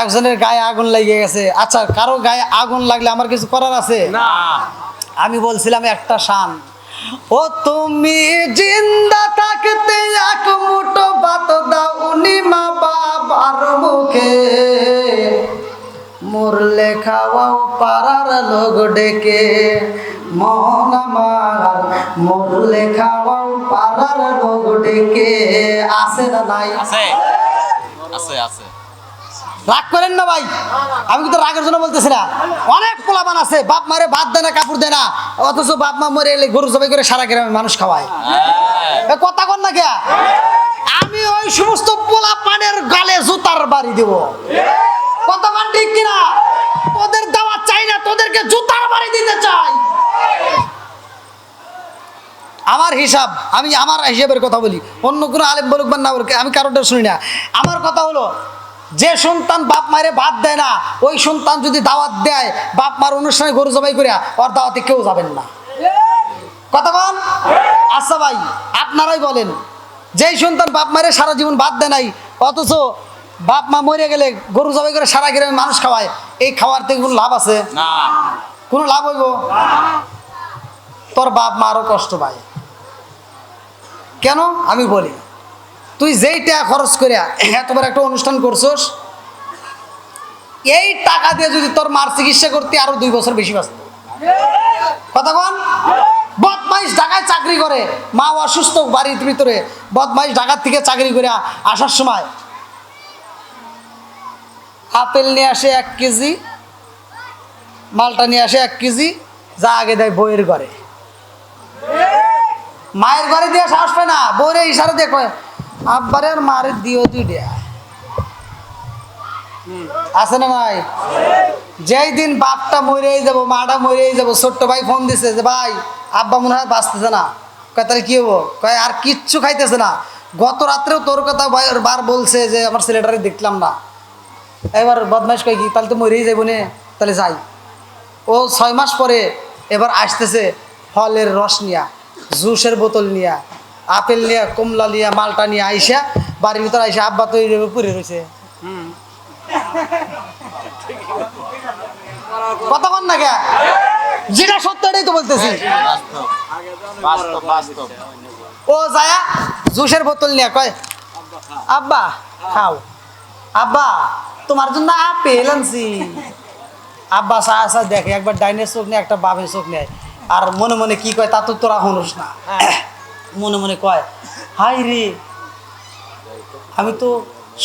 একজনের গায়ে আগুন লেগে গেছে। আচ্ছা, কারো গায়ে আগুন লাগলে আমার কিছু করার আছে না? আমি বলছিলাম একটা শান, ও তুমি জিন্দা থাকতে এক মুঠো ভাত দাও নি মা বাবার মুখে, মরলে খাওয়াও পাড়ার লোক ডেকে, মন আমার মরলে খাওয়াও পাড়ার লোক ডেকে। আছে না নাই? আছে আছে আছে। রাগ করেন না ভাই, আমি কিন্তু রাগের জন্য বলতেছি না। অনেক পোলাপান আছে বাপ মারে ভাত দেয় না, কাপড় দেয় না, অথচ বাপ মা মরে এলে গরু জবাই করে সারা গ্রামে মানুষ খাওয়ায়। এ কথা কন না কে? আমি ওই সমস্ত পোলাপানের গালে জুতার বাড়ি দেব। কথা কন ঠিক কিনা? তোদের দেওয়া চাই না, তোদেরকে জুতার বাড়ি দিতে চাই। আমার হিসাব, আমি আমার হিসাবের কথা বলি, অন্য কোনো আলেম বলুক বা না বলুক, আমি কারোটা শুনি না। আমার কথা হলো, যে সন্তান বাপ মায়ের ভাত দেয় না, ওই সন্তান যদি দাওয়াত দেয়, বাপ মার অনুষ্ঠানে গরু জবাই করিয়া, ওর দাওয়াতে কেউ যাবেন না। কথা বল। আচ্ছা ভাই, আপনারাই বলেন, যেই সন্তান বাপ মায়ের সারা জীবন ভাত দেয় নাই, অথচ বাপ মা মরে গেলে গরু জবাই করে সারা গ্রামে মানুষ খাওয়ায়, এই খাওয়ার থেকে কোনো লাভ আছে? না। কোনো লাভ হইব? তোর বাপ মা আরো কষ্ট পায়। কেন? আমি বলি, তুই যেই টাকা খরচ করিয়া এতবার একটা অনুষ্ঠান করছস, এই টাকা দিয়ে যদি তোর মার চিকিৎসা করতে আরো 2 বছর বেশি বাঁচত। কথা বল। বদমাইশ ঢাকায় চাকরি করে, মা অসুস্থ বাড়ির ভিতরে, বদমাইশ ঢাকার থেকে চাকরি করে আসার সময় আপেল নিয়ে আসে 1 কেজি, মালটা নিয়ে আসে 1 কেজি, যা আগে দেয় বইয়ের ঘরে। মায়ের ঘরে দিয়ে সাহস পায় না, বউরে ইশারা দিয়ে কয়, আব্বারে আর মারে দিও 2টা। আছে না নাই? যেই দিন বাপটা মরেই যাব, মাটা মরেই যাব, ছোট্ট ভাই ফোন দিছে যে ভাই আব্বা মনে হয় বাঁচতেছে না। কয় তাহলে কি হবো? কয় আর কিচ্ছু খাইতেছে না, গত রাত্রেও তোর কথা বার বলছে যে আমার ছেলেটারে দেখলাম না। এবার বদমাইশ কয় কি, তাহলে তো মরেই যাবো নে, তাহলে যাই। ও 6 মাস পরে এবার আসতেছে ফলের রস নিয়া, জুসের বোতল নিয়া, আপেল নিয়া, কমলা নিয়া, মালটা নিয়ে আইসা বাড়ির ভিতরে আইসা আব্বা তো এইভাবে পড়ে রয়েছে। কথা বল না কে? যেটা সত্য এটাই তো বলতেছি। বাস্তব বাস্তব। ও যায়া জুসের বোতল নিয়ে কয়, আব্বা খাও, আব্বা তোমার জন্য আপেল আনছি। আব্বা চা দেখে, একবার ডাইনের চোখ নেয়, একটা বামের চোখ নেয়, আর মনে মনে কি কয় তা তো তোরা শুনোস না। মনে মনে কয়, হাই রে, আমি তো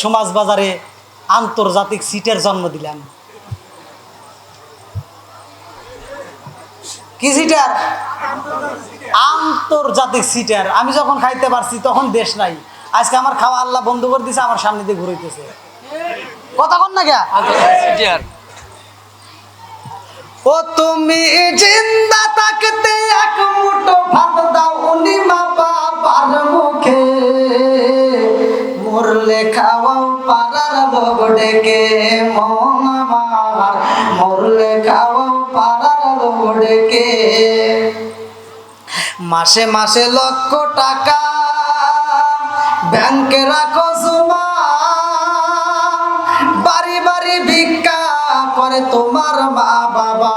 সমাজ বাজারে আন্তর্জাতিক সিটের জন্ম দিলাম। কি সিটার? আন্তর্জাতিক সিটার। আমি যখন খাইতে পারছি তখন দেশ নাই, আজকে আমার খাওয়া আল্লাহ বন্ধ করে দিছে, আমার সামনে দিয়ে ঘুরাইতেছে। কথা কন না কে? ও তুমি জিন্দা থাকতে এক মুঠো ভাত দাও উনি মা বাবার মুখে, মরলে খাওয়াও পাড়ার লোক ডেকে, মন আমার মরলে খাওয়াও পাড়ার লোক ডেকে। মাসে মাসে লক্ষ টাকা ব্যাংকে রাখো জমা, বাড়ি বাড়ি ভিক্ষা করে তোমার মা বাবা,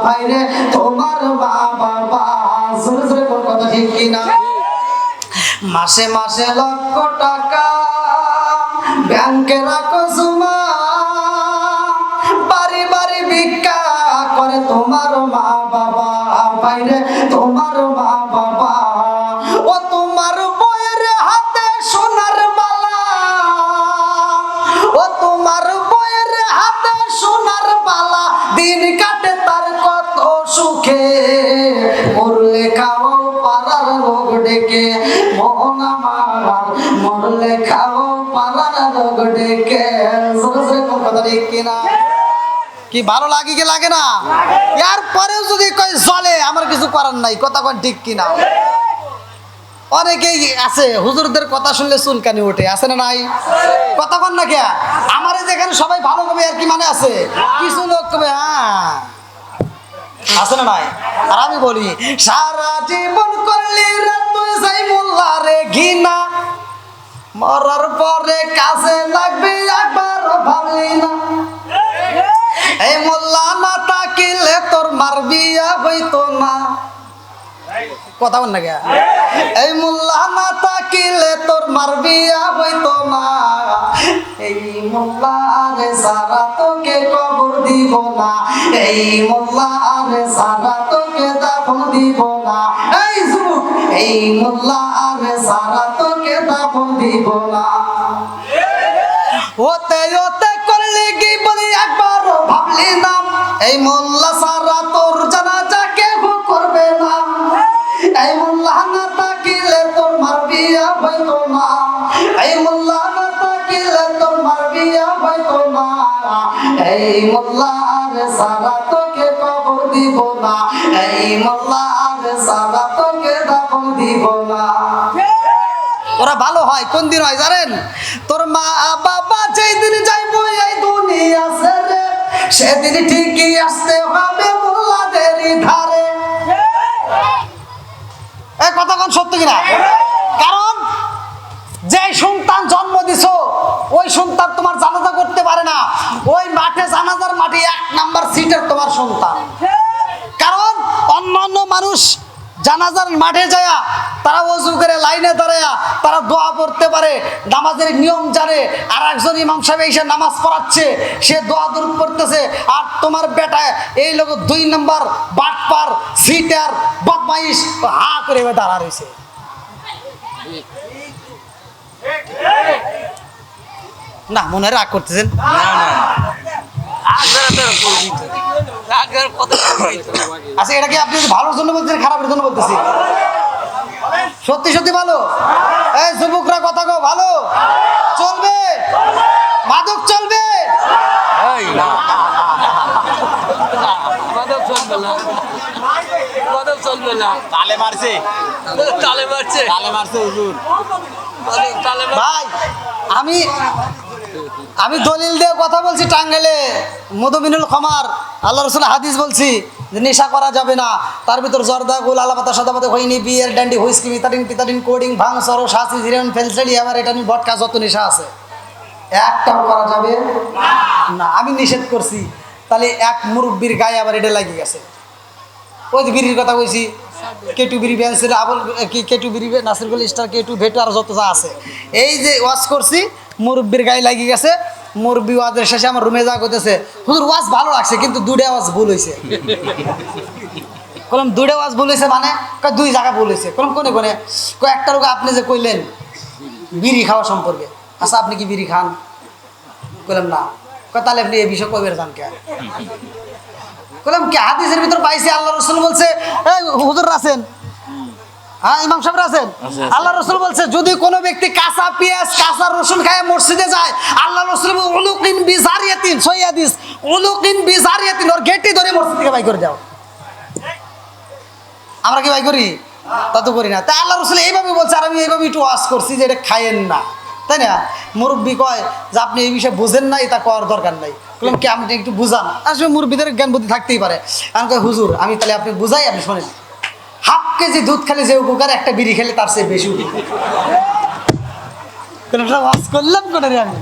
ভাইরে তোমার মা বাবা। জোরে জোরে কোন কথা ঠিক কিনা? মাসে মাসে লক্ষ টাকা ব্যাংকে রাখো জমা, বাড়ি বাড়ি ভিক্ষা করে তোমার মা বাবা, ভাইরে তোমার মা বাবা। ও তোমার বইয়ের হাতে সোনার বালা, ও তোমার বইয়ের হাতে সোনার বালা, দিন কাটে তার কত সুখে, মরলে খাও পাড়ার লোক ডেকে, মন আমার মরলে খাও পাড়ার লোক ডেকে। কথা ঠিক কিনা? কি ভালো লাগে কি লাগে না? এর পরেও যদি কয় চলে, আমার কিছু করার নাই। কথা কন ঠিক কিনা? অনেকেই আছে হুজুরদের কথা শুনলে চুলকানি ওঠে, আছে না নাই? কথা কন না কে? আমার যেখানে সবাই ভালো কবে আর কি মানে আছে, কিছু লোক কবে হ্যাঁ, আছে না নাই? আর আমি বলি, সারা জীবন করলি রে তুই যাই মোল্লা রে ঘিনা, মরার পরে কাজে লাগবে একবারও ভাবলি না। এই মোল্লা না থাকিলে তোর মার বিয়া হইতো না, কথা বল না কে? এই মোল্লা না থাকিলে তোর মারবিয়া হইতো না, এই মোল্লা রে সারা তোকে কবর দিব না, এই মোল্লা রে সারা তোকে দাফন দিব না, এই যুবক এই মোল্লা রে সারা তোকে দাফন দিব না। ওতে ওতে করলে কি বলি একবার ভাবলি না, এই মোল্লা সারা তোর জানাজা কেউ করবে না, এই মোল্লা না থাকিলে তোর মারবিয়া হইতো না, এই মোল্লা না থাকিলে তোর মারবিয়া হইতো না, এই মোল্লা রে সারা তোকে কবর দিব না, এই মোল্লা রে সারা তোকে দাফন দিব না। ওরা ভালো হয় কোন দিন হয় জানেন? তোর মা বাবা যেই দিন যাইবো এই দুনিয়া ছেড়ে, সেদিন ঠিকই আসতে হবে মোল্লাদেরই ধারে। এই কথা কোন সত্য কিনা? কারণ যে সন্তান জন্ম দিছো ওই সন্তান তোমার জানাজা করতে পারে না, ওই মাঠে জানাজার মাঠে 1 নাম্বার সিটের তোমার সন্তান। কারণ অন্যান্য মানুষ জানাজার মাঠে যায় তারা ওযু করে লাইনে দাঁড়ায় তারা দোয়া পড়তে পারে, নামাজের নিয়ম জানে, আর একজন ইমাম সাহেব এসে নামাজ পড়াচ্ছে, সে দোয়া দরুদ পড়তেছে, আর তোমার বেটা এই লোক 2 নাম্বার বাটপার সিটার বদমাইশ হা করে দাঁড়া রয়েছে। না মনে রাগ করতেছেন? আচ্ছা এটা কি আপনি ভালোর জন্য বলছেন খারাপের জন্য বলতেছি? সত্যি সত্যি ভালো? এই যুবকরা কথা কও, ভালো চলবে? মাদক চলবে? ভাই আমি দলিল দিয়ে কথা বলছি। টাঙ্গাইলে মধুমিনুল খমার আল্লাহ রসুল হাদিস বলছি যে নেশা করা যাবে না, তার ভিতর জর্দা গোল আলাপাতা সাদাপাতা হইনি বিয়ার ড্যান্ডি হুইস্কি মিতারিন পিতারিন কোডিং ভাং সরো শাসি জিরেন ফেলসেলি আবার এটা নিয়ে ভটকা যত নেশা আছে একটাও করা যাবে না, আমি নিষেধ করছি। তাহলে এক মুরব্বীর গায়ে আবার এটা লাগিয়ে গেছে। ওই যে বিড়ির কথা কইছি, কেটু বিড়ি বেঞ্চের আবল কি কেটু বিড়ি নাসিরগুল স্টার কেটু ভেটু আর যত যা আছে, এই যে ওয়াজ করছি মুরব্বীর গায়ে লাগিয়ে গেছে। মুরব্বী ওয়াজের শেষে আমার রুমে যা করতেছে, হুজুর ওয়াজ ভালো লাগছে কিন্তু 2টা ওয়াজ ভুল হয়েছে। কলম 2টা ওয়াজ ভুল হয়েছে মানে 2 জায়গা ভুল হয়েছে। কলম কোনে কোনে? একটা লোক আপনি যে কইলেন বিড়ি খাওয়া সম্পর্কে, আচ্ছা আপনি কি বিড়ি খান? কইলাম না। তাহলে আপনি এই বিষয় কইবেন জান কে? কইলাম কি হাদিসের ভিতর পাইছি আল্লাহ রাসূল বলছে, এই হুজুর আছেন, হ্যাঁ ইমাম সাহেব আছেন, আল্লাহ রাসূল বলছে যদি কোনো ব্যক্তি কাঁচা পেঁয়াজ কাঁচা রসুন খায় মসজিদে যায়, আল্লাহ রাসূল উলুকিন বিজারিয়াতিন সহিহ হাদিস, উলুকিন বিজারিয়াতিন ওর গেটটি ধরে মসজিদ থেকে বাইর করে দাও। আমরা কি বাইর করি? তা তো করি না। তা আল্লাহ রাসূল এইভাবে বলছে আর আমি এইভাবে একটু ওয়াজ করছি যে এটা খায়েন না, তাই না? মুরব্বী কয় যে আপনি এই বিষয়ে বুঝেন না, এটা করার দরকার নাই। বললাম কি আপনি একটু বুঝান, আসলে মুরব্বীদের জ্ঞান বুদ্ধি থাকতেই পারে। আমি কই হুজুর আমি তাহলে আপনি বুঝাই, আপনি শোনেন। 1/2 কেজি দুধ খেলে যে উপকার একটা বিড়ি খেলে তার চেয়ে বেশি উপকার। ওয়াজ করলাম কোনে রে আমি?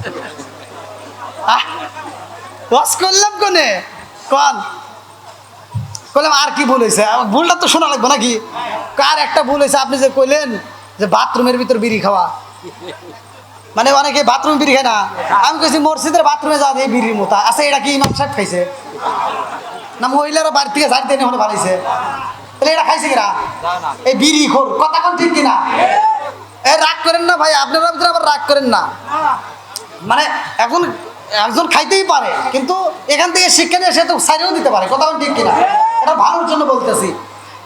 ওয়াজ করলাম কোনে? কন কইলাম আর কি ভুল হয়েছে? ভুলটা তো শোনা লাগবে নাকি? কার একটা ভুল হয়েছে আপনি যে কইলেন যে বাথরুমের ভিতর বিড়ি খাওয়া, মানে অনেকে বাথরুম বিড়ি খায় না। আমি কইছি মসজিদের বাথরুমে যা এই বিড়ির মতো। আচ্ছা এটা কি ইমাম সাহেব খাইছে না মহিলারা বাড়ি থেকে ঝাড় দিয়ে হলে ভালাইছে? তাহলে এটা খাইছে কিনা? এই বিড়ি খোর কথা কোন ঠিক কিনা? এই রাগ করেন না ভাই, আপনারা ভিতরে আবার রাগ করেন না। মানে এখন একজন খাইতেই পারে কিন্তু এখান থেকে শিক্ষা নিয়ে সে তো সাইডেও দিতে পারে, কথা কোন ঠিক কিনা? এটা ভালোর জন্য বলতেছি।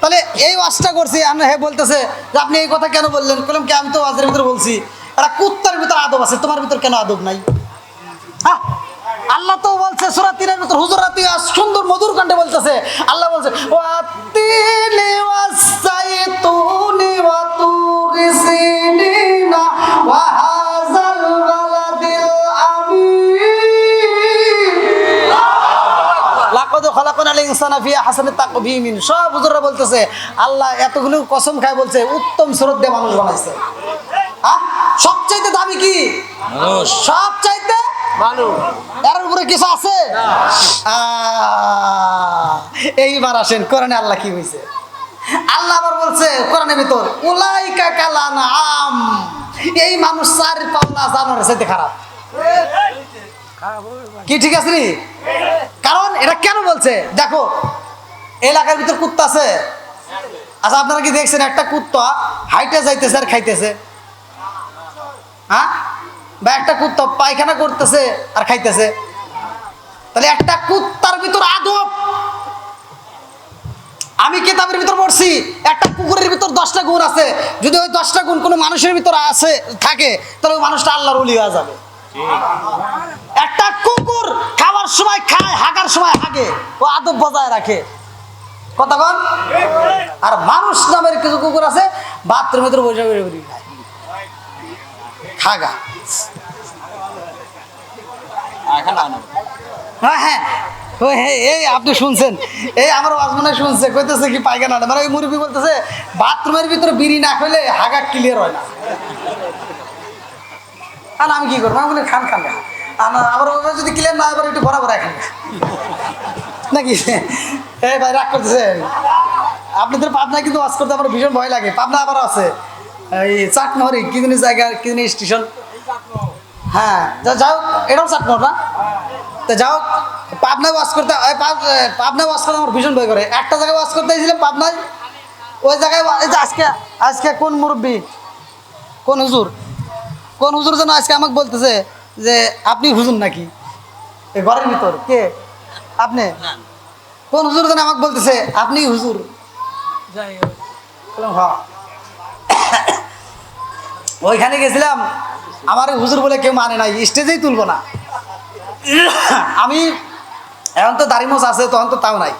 তাহলে এই ওয়াজটা করছি আমরা, হে বলতেছে যে আপনি এই কথা কেন বললেন? বললাম কি আমি তো ওয়াজের ভিতরে বলছি একটা কুত্তার ভিতর আদব আছে, তোমার ভিতর কেন আদব নাই? হ্যাঁ আল্লাহ তো বলছে সূরা 3 ভিতর হুজুরাতি সুন্দর মধুর কণ্ঠে বলতেছে, আল্লাহ বলছে ওয়াতিনি ওয়াসাইতুনি ওয়া তুরিসিনা ওয়া হাযাল বালাদিল আমিন লাকাদ খালাকনাল ইনসানা ফি আহসানি তাকবীম। সব হুজুররা বলতেছে আল্লাহ এতগুলো কসম খায় বলছে উত্তম সুরত দিয়ে মানুষ বানাইছে। সবচাইতে দামি কি? মানুষ। সবচাইতে মানুষ, এর উপরে কিছু আছে? এইবার আসেন কোরআনে আল্লাহ কি হয়েছে? আল্লাহ আবার বলছে কোরআনের ভিতর উলাইকা কালানাম, এই মানুষ চার পাওলা জানোয়ারের চাইতে খারাপ। কি ঠিক আছে নি? কারণ এটা কেন বলছে দেখো, এলাকার ভিতর কুত্তা আছে। আচ্ছা আপনারা কি দেখছেন একটা কুত্তা হাইটে যাইতেছে আর খাইতেছে? হ্যাঁ, বা একটা কুত্তা পায়খানা করতেছে আর খাইতেছে? তাহলে একটা কুত্তার ভিতর আদব। আমি কিতাবের ভিতর পড়ছি একটা কুকুরের ভিতর 10টা গুণ আছে। যদি ওই 10টা গুণ কোনো মানুষের ভিতর আছে থাকে, তাহলে ওই মানুষটা আল্লাহর ওলি হয়ে যাবে। একটা কুকুর খাওয়ার সময় খায়, হাগার সময় হাগে, ও আদব বজায় রাখে। কথা বল। আর মানুষ নামের কিছু কুকুর আছে বাথরুমের ভিতর বসে বসে খায়, খাগা। হ্যাঁ হ্যাঁ, এই আপনি শুনছেন, এই আমার মনে শুনছে, কইতেছে কি পায়খানা, মানে ওই মুরব্বী বলতেছে বাথরুমের ভিতরে বিড়ি না খেলে হাগা ক্লিয়ার হয় না। আর আমি কি করবো, আমি বলি খান খান আবার যদি ক্লিয়ার না, এবার একটু বরাবর খান নাকি? এই ভাই রাগ করতেছেন, আপনাদের পাবনায় কিন্তু ওয়াজ করতে আমার ভীষণ ভয় লাগে। পাবনা আবার আছে এই চাটমহরি কি জিনিস জায়গা, কি জিনিস স্টেশন। হ্যাঁ যাও, এটাও চাটমহর না? তো যাও, পাবনায় ওয়াজ করতে, পাবনায় ওয়াজ করতে আমার ভীষণ ভয় করে। একটা জায়গায় ওয়াজ করতে গেছিলাম পাবনায়, ওই জায়গায় আজকে কোন মুরব্বী, কোন হুজুর যেন আজকে আমাকে বলতেছে যে আপনি হুজুর নাকি এই ঘরের ভিতর? কে আপনি? কোন হুজুর যেন আমাকে বলতেছে আপনি হুজুর। হ্যাঁ, ওইখানে গেছিলাম, আমার হুজুর বলে কেউ মানে নাই, স্টেজেই তুলবো না। আমি এখন তো দাড়ি মোছ আছে, তখন তো তাও নাই।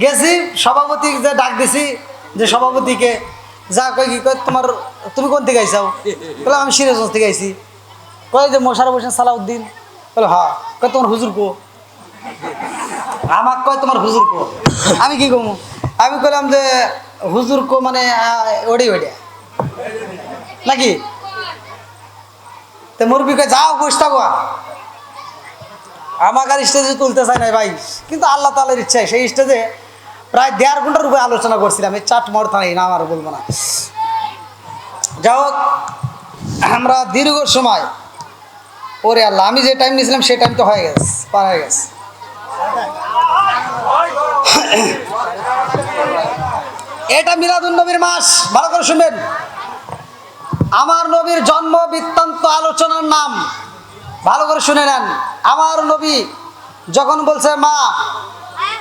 গেছি সভাপতি যে ডাক দিছি, যে সভাপতিকে যা কই কি কই তোমার, তুমি কোন থেকে আইসাও? বললাম আমি সিরাজগঞ্জ থেকে আইছি। কই যে মোশাররফ হোসেন সালাউদ্দিন? বলে হ্যাঁ। কই তোমার হুজুর কো? আমাকে কয় তোমার হুজুর কো? আমি কি কমু? আমি কইলাম যে হুজুর কো মানে ওড়ে নাকি? তো মুরব্বী কয় যাও বসে থাকো। আমাকে আর স্টেজে তুলতে চাই নাই ভাই, কিন্তু আল্লাহ তাআলার ইচ্ছায় সেই স্টেজে প্রায় 1.5 ঘন্টার উপরে আলোচনা করছিলাম। এই চাটমোহর থানায় না, আমার বলবো না। যাই হোক, আমরা দীর্ঘ সময়, ওরে আল্লাহ, আমি যে টাইম নিয়েছিলাম সেই টাইম তো হয়ে গেছে, পার হয়ে গেছে। এটা মিলাদুন নবীর মাস, ভালো করে শুনবেন। আমার নবীর জন্ম বৃত্তান্ত আলোচনার নাম, ভালো করে শুনে নেন। আমার নবী যখন বলছে মা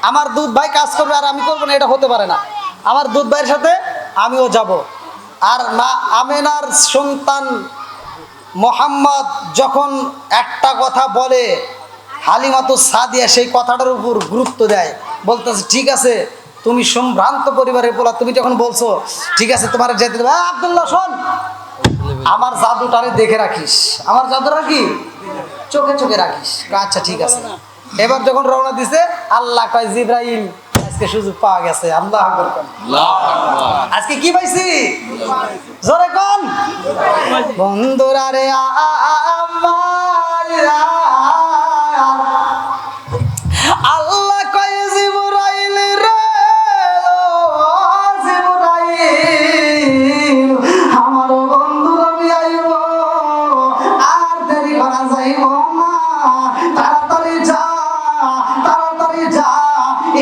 আমার দুধ ভাই কাজ করবে আর আমি করবো না, এটা হতে পারে না, আমার দুধ ভাইয়ের সাথে আমিও যাব। আর মা আমেনার সন্তান মোহাম্মদ যখন একটা কথা বলে, হালিমাতুস সাদিয়া সেই কথাটার উপর গুরুত্ব দেয়, বলতেছে ঠিক আছে তুমি সম্ভ্রান্ত পরিবারের পোলা, তুমি যখন বলছো ঠিক আছে তোমার যেতে দেবে। আব্দুল্লাহ শোন, আমার জাদুটারে দেখে রাখিস, আমার জাদুটা কি চোখে চোখে রাখিস। আচ্ছা ঠিক আছে। এবার যখন রওনা দিছে, আল্লাহ কয় জিব্রাইল আজকে সুযোগ পাওয়া গেছে। আল্লাহু আকবার, আজকে কি পাইছি জোরে কোন বন্ধুরা রে আল্লাহ কয় জিব্রাইল রে, জিব্রাইল আমার বন্ধু নবী আইব, আর দেরি করা যাইব না, তাড়াতাড়ি যা, তাড়াতাড়ি যা,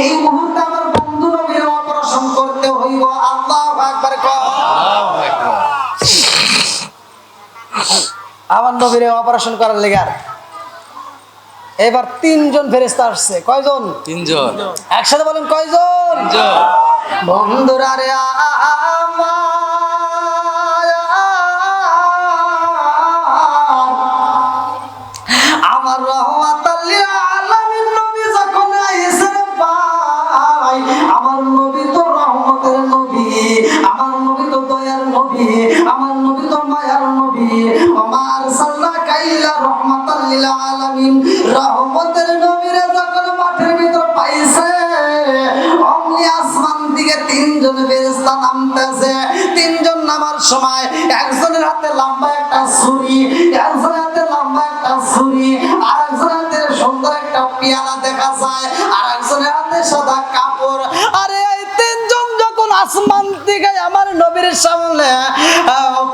এই মুহূর্তে আমার বন্ধু নবীর অপারেশন করতে হইব। আল্লাহু আকবার কর। আমার নবীর অপারেশন করার লেগে এবার 3 জন ফেরেশতা আসছে। কয়জন? 3 জন। একসাথে বলেন কয়জন? 3 জন। বন্ধুরা রে আমার রহমাতাল লিল আলামিন নবী যখন আইছে ভাই, আমার নবী তো রহমতের নবী, আমার নবী তো দয়ার নবী, আমার নবী তো মায়ার নবী। আমার সাল্লাল্লাহু আলাইহি রহমাতাল লিল আলামিন রহমতের নবীরে যখন মাঠের ভিতর পাইছে, অমনি আসমান দিকে 3 জন ফেরেশতা নামতেছে। 3 জন নামার সময় একজনের হাতে লম্বা একটা ছুরি, একজনের হাতে লম্বা একটা ছুরি, আর একজনের হাতে সুন্দর একটা পেয়ালা দেখা যায়, আর একজনের হাতে সাদা কাপড়। আরে এই 3 জন যখন আসমান থেকে আমার নবীর সামনে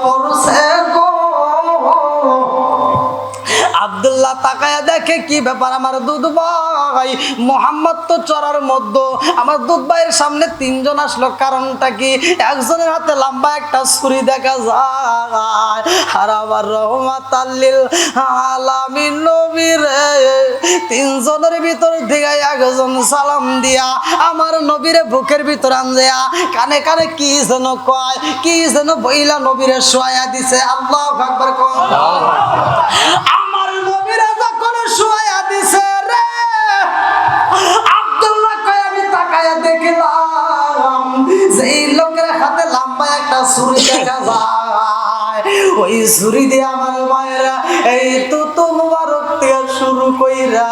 পড়ছে গো। আব্দুল্লাহ তাকায়া দেখে কি ব্যাপার, আমার দুধ ভাই মোহাম্মদ তো চড়ার মধ্যে, আমার দুধ ভাইয়ের সামনে তিনজন আসলো, কারণটা কি? একজনের হাতে লম্বা একটা ছুরি দেখা যায়, আর আবার রহমাত লিল আলামিন নবীর তিনজনের ভিতর থেকে একজন সালাম দিয়া আমার নবীরে বুকের ভিতর আনজা কানে কানে কি যেন কয়, কি যেন বইলা নবীরে শোয়া দিছে। আল্লাহু আকবার কয়। আমার নবীরা যখন শোয়া দিছে রে, আব্দুল্লাহ কয় আমি তাকায়া দেখলাম যেই লোকের হাতে লম্বা একটা ছুরি দেখা যায়, ওই ছুরি দিয়ে আমার মায়েরা এই তুতু মুবারক থেকে শুরু কইরা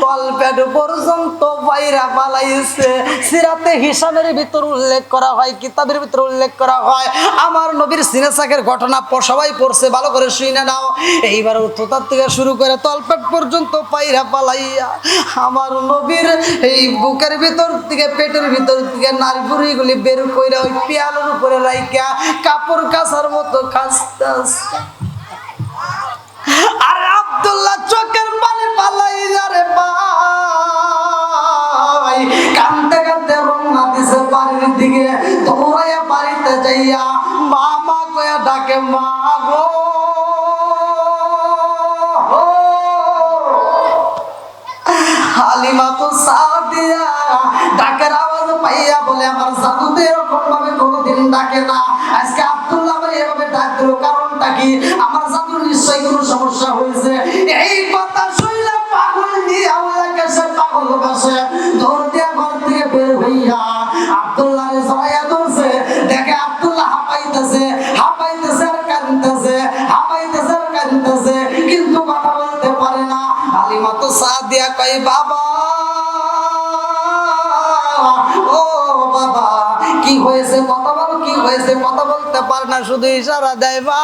তলপেট পর্যন্ত বাইরা পালাইছে। সিরাতে হিসামের ভিতর উল্লেখ করা হয়, কিতাবের ভিতর উল্লেখ করা হয়, আমার নবীর সিনেসাকের ঘটনা সবাই পড়ছে, ভালো করে শুনে নাও। এইবার উত্তর থেকে শুরু করে তলপেট পর্যন্ত পাইরা পালাইয়া আমার নবীর এই বুকের ভিতর থেকে পেটের ভিতর থেকে নারীগুলি বের কইরা ওই পিয়ালের উপরে রাইখা কাপড় কাচার মতো কাচতে আসছে। আর আব্দুল্লাহ চোখের পানি পালাই যারে ভাই, কানতে কানতে রওনা দিছে বাড়ির দিকে। দৌড়াইয়া বাড়িতে যাইয়া মা মা কইয়া ডাকে, মা গো হালিমা তো সাদিয়া ডাকের আওয়াজ পাইয়া বলে, আমার জাদু তো এরকম ভাবে কোনোদিন ডাকে না, আজকে আব্দুল্লাহ আমার এভাবে ডাক দিল, কারণটা কি? আমার জাদুর নিশ্চয়ই কোনো সমস্যা হয়েছে। এই কথা শুনলে পাগল দিয়ে আল্লাহ কাছে পাগল বসে দৌড় দিয়া ঘর থেকে বের হইয়া আব্দুল্লাহরে জড়াইয়া ধরছে। দেখে আব্দুল্লাহ হাঁপাইতেছে হাঁপাইতেছে আর কাঁদতেছে, হাঁপাইতেছে আর কাঁদতেছে, কিন্তু কথা বলতে পারে না। হালিমা তো সাদিয়া কয়, বাবা ও বাবা কি হয়েছে, কথা বলো কি হয়েছে? কথা বলতে পারে না, শুধু ইশারা দেয়। বা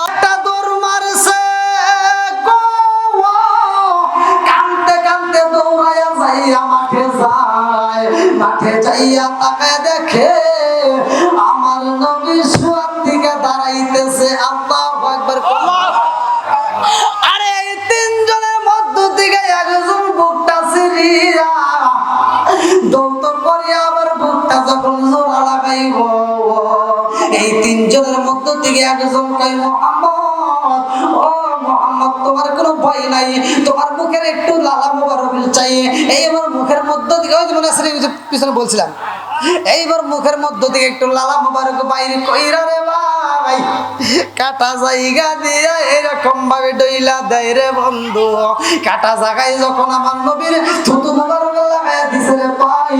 একটা দৌড় মারছে গো, কানতে কানতে দৌড়াইয়া যাইয়া মাঠে যায়। মাঠে যাইয়া তাকায় দেখে আমার নবী শুয়ার দিকে দাঁড়াইতেছে। আল্লাহু আকবার। আরে এই তিনজনের মধ্য থেকে একজন বুকটা সিরিয়া দৌত করিয়া আবার বুকটা যখন জোড়া লাগাইব, এই তিনজনের মধ্য থেকে একজন কই, মুহাম্মদ ও মুহাম্মদ তোমার কোনো ভয় নাই, তোমার মুখের একটু লালা মুবারক চাই। এইবার মুখের মধ্য থেকে ওই মনে আছে পিছনে বলছিলাম, এইবার মুখের মধ্য থেকে একটু লালা মুবারক বাইরে কইরা রে ভাই, কাটা জায়গা দিয়ে এরকম ভাবে ডইলা দেয় রে বন্ধু। কাটা জায়গায় যখন আমার নবীর থুতু মুবারক লাগায় দিছে রে ভাই,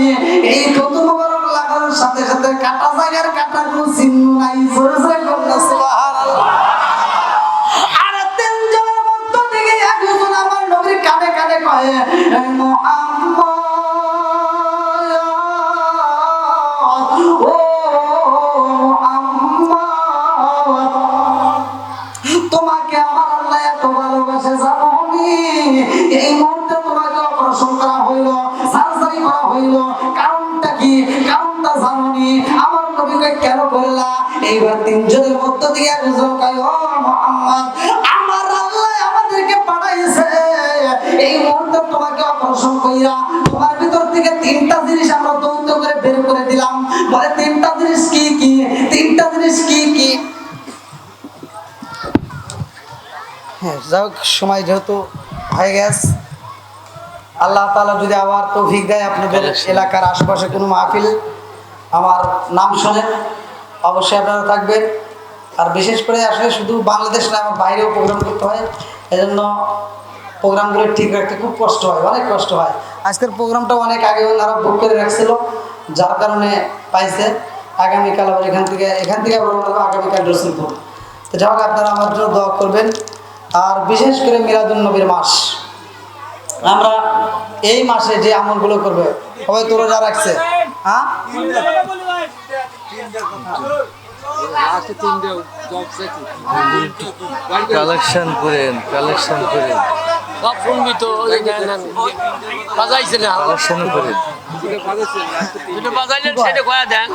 এই থুতু মুবারক লাগানোর সাথে সাথে কাটা জায়গার কাটা কোনো চিহ্ন নাই। জোরে জোরে কন্যা সুবহানাল্লাহ। আর তিনজনের মধ্য থেকে একজন আমার নবীর কানে কানে কয়, মুহাম্মদ ও মুহাম্মদ তোমাকে আমার আল্লাহ এত ভালোবাসে জানি, এই মুহূর্তে তোমাকে অপারেশন করা হইল, সার্জারি করা হইল, কারণটা কি? কারণটা জানি। আমার নবীকে কেন করলা? এইবার তিনজনের মধ্য থেকে একজন কয়, ও মুহাম্মদ আমার আল্লাহ আমাদেরকে পাঠাইছে এই মুহূর্তে তোমাকে অপারেশন কইরা তোমার ভিতর থেকে তিনটা জিনিস আমরা দৌত করে বের করে দিলাম। বলে তিনটা জিনিস কি কি? তিনটা জিনিস কি কি? হ্যাঁ, যাক সময় যেহেতু হয়ে গেছে, আল্লাহ তাআলা যদি আবার তৌফিক দেয় আপনাদের এলাকার আশেপাশে কোনো মাহফিল আমার নাম শুনে অবশ্যই আপনারা থাকবেন। আর বিশেষ করে আসলে শুধু বাংলাদেশ না, আমার বাইরেও প্রোগ্রাম করতে হয়, এজন্য প্রোগ্রামগুলো ঠিক রাখতে খুব কষ্ট হয়, অনেক কষ্ট হয়। আজকের প্রোগ্রামটা অনেক আগে ওনারা বুক করে রাখছিল, যার কারণে পাইছে। আগামীকাল আবার এখান থেকে আগামীকাল রসুলপুর। তো যাই হোক, আপনারা আমার জন্য দোয়া করবেন। আর বিশেষ করে মিলাদুন নবীর মাস, আমরা এই মাসে যে আমলগুলো করবে, সবাই তো রোজা রাখছে, হ্যাঁ কালেকশন করেন, কালেকশন করেন, ফোন তো বাজাইছে না কালেকশন করেন। দুটো বাজাইলেন সেটা কয়া দেন।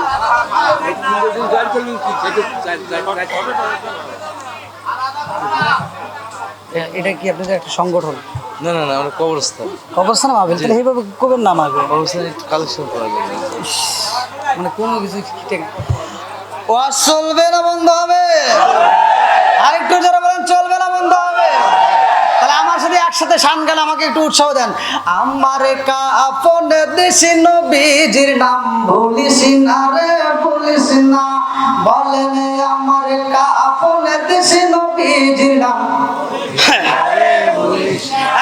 এটা কি আপনাদের একটা সংগঠন? না না না, আমরা কবরস্থান। কবরস্থান মাহফিল, তাহলে এইভাবে করবেন না আমাকে, কবরস্থানে একটু কালেকশন করা লাগে। মানে কোনো কিছু ঠিক ওয়াজ চলবে না বন্ধ হবে? আরেকটু যারা বলেন চলবে না বন্ধ হবে? তাহলে আমার সাথে একসাথে শান গান, আমাকে একটু উৎসাহ দেন। আমার কাপনে দেশি নবীজির নাম ভুলিস না রে ভুলিস না, বলেন আমার কাপনে দেশি নবীজির নাম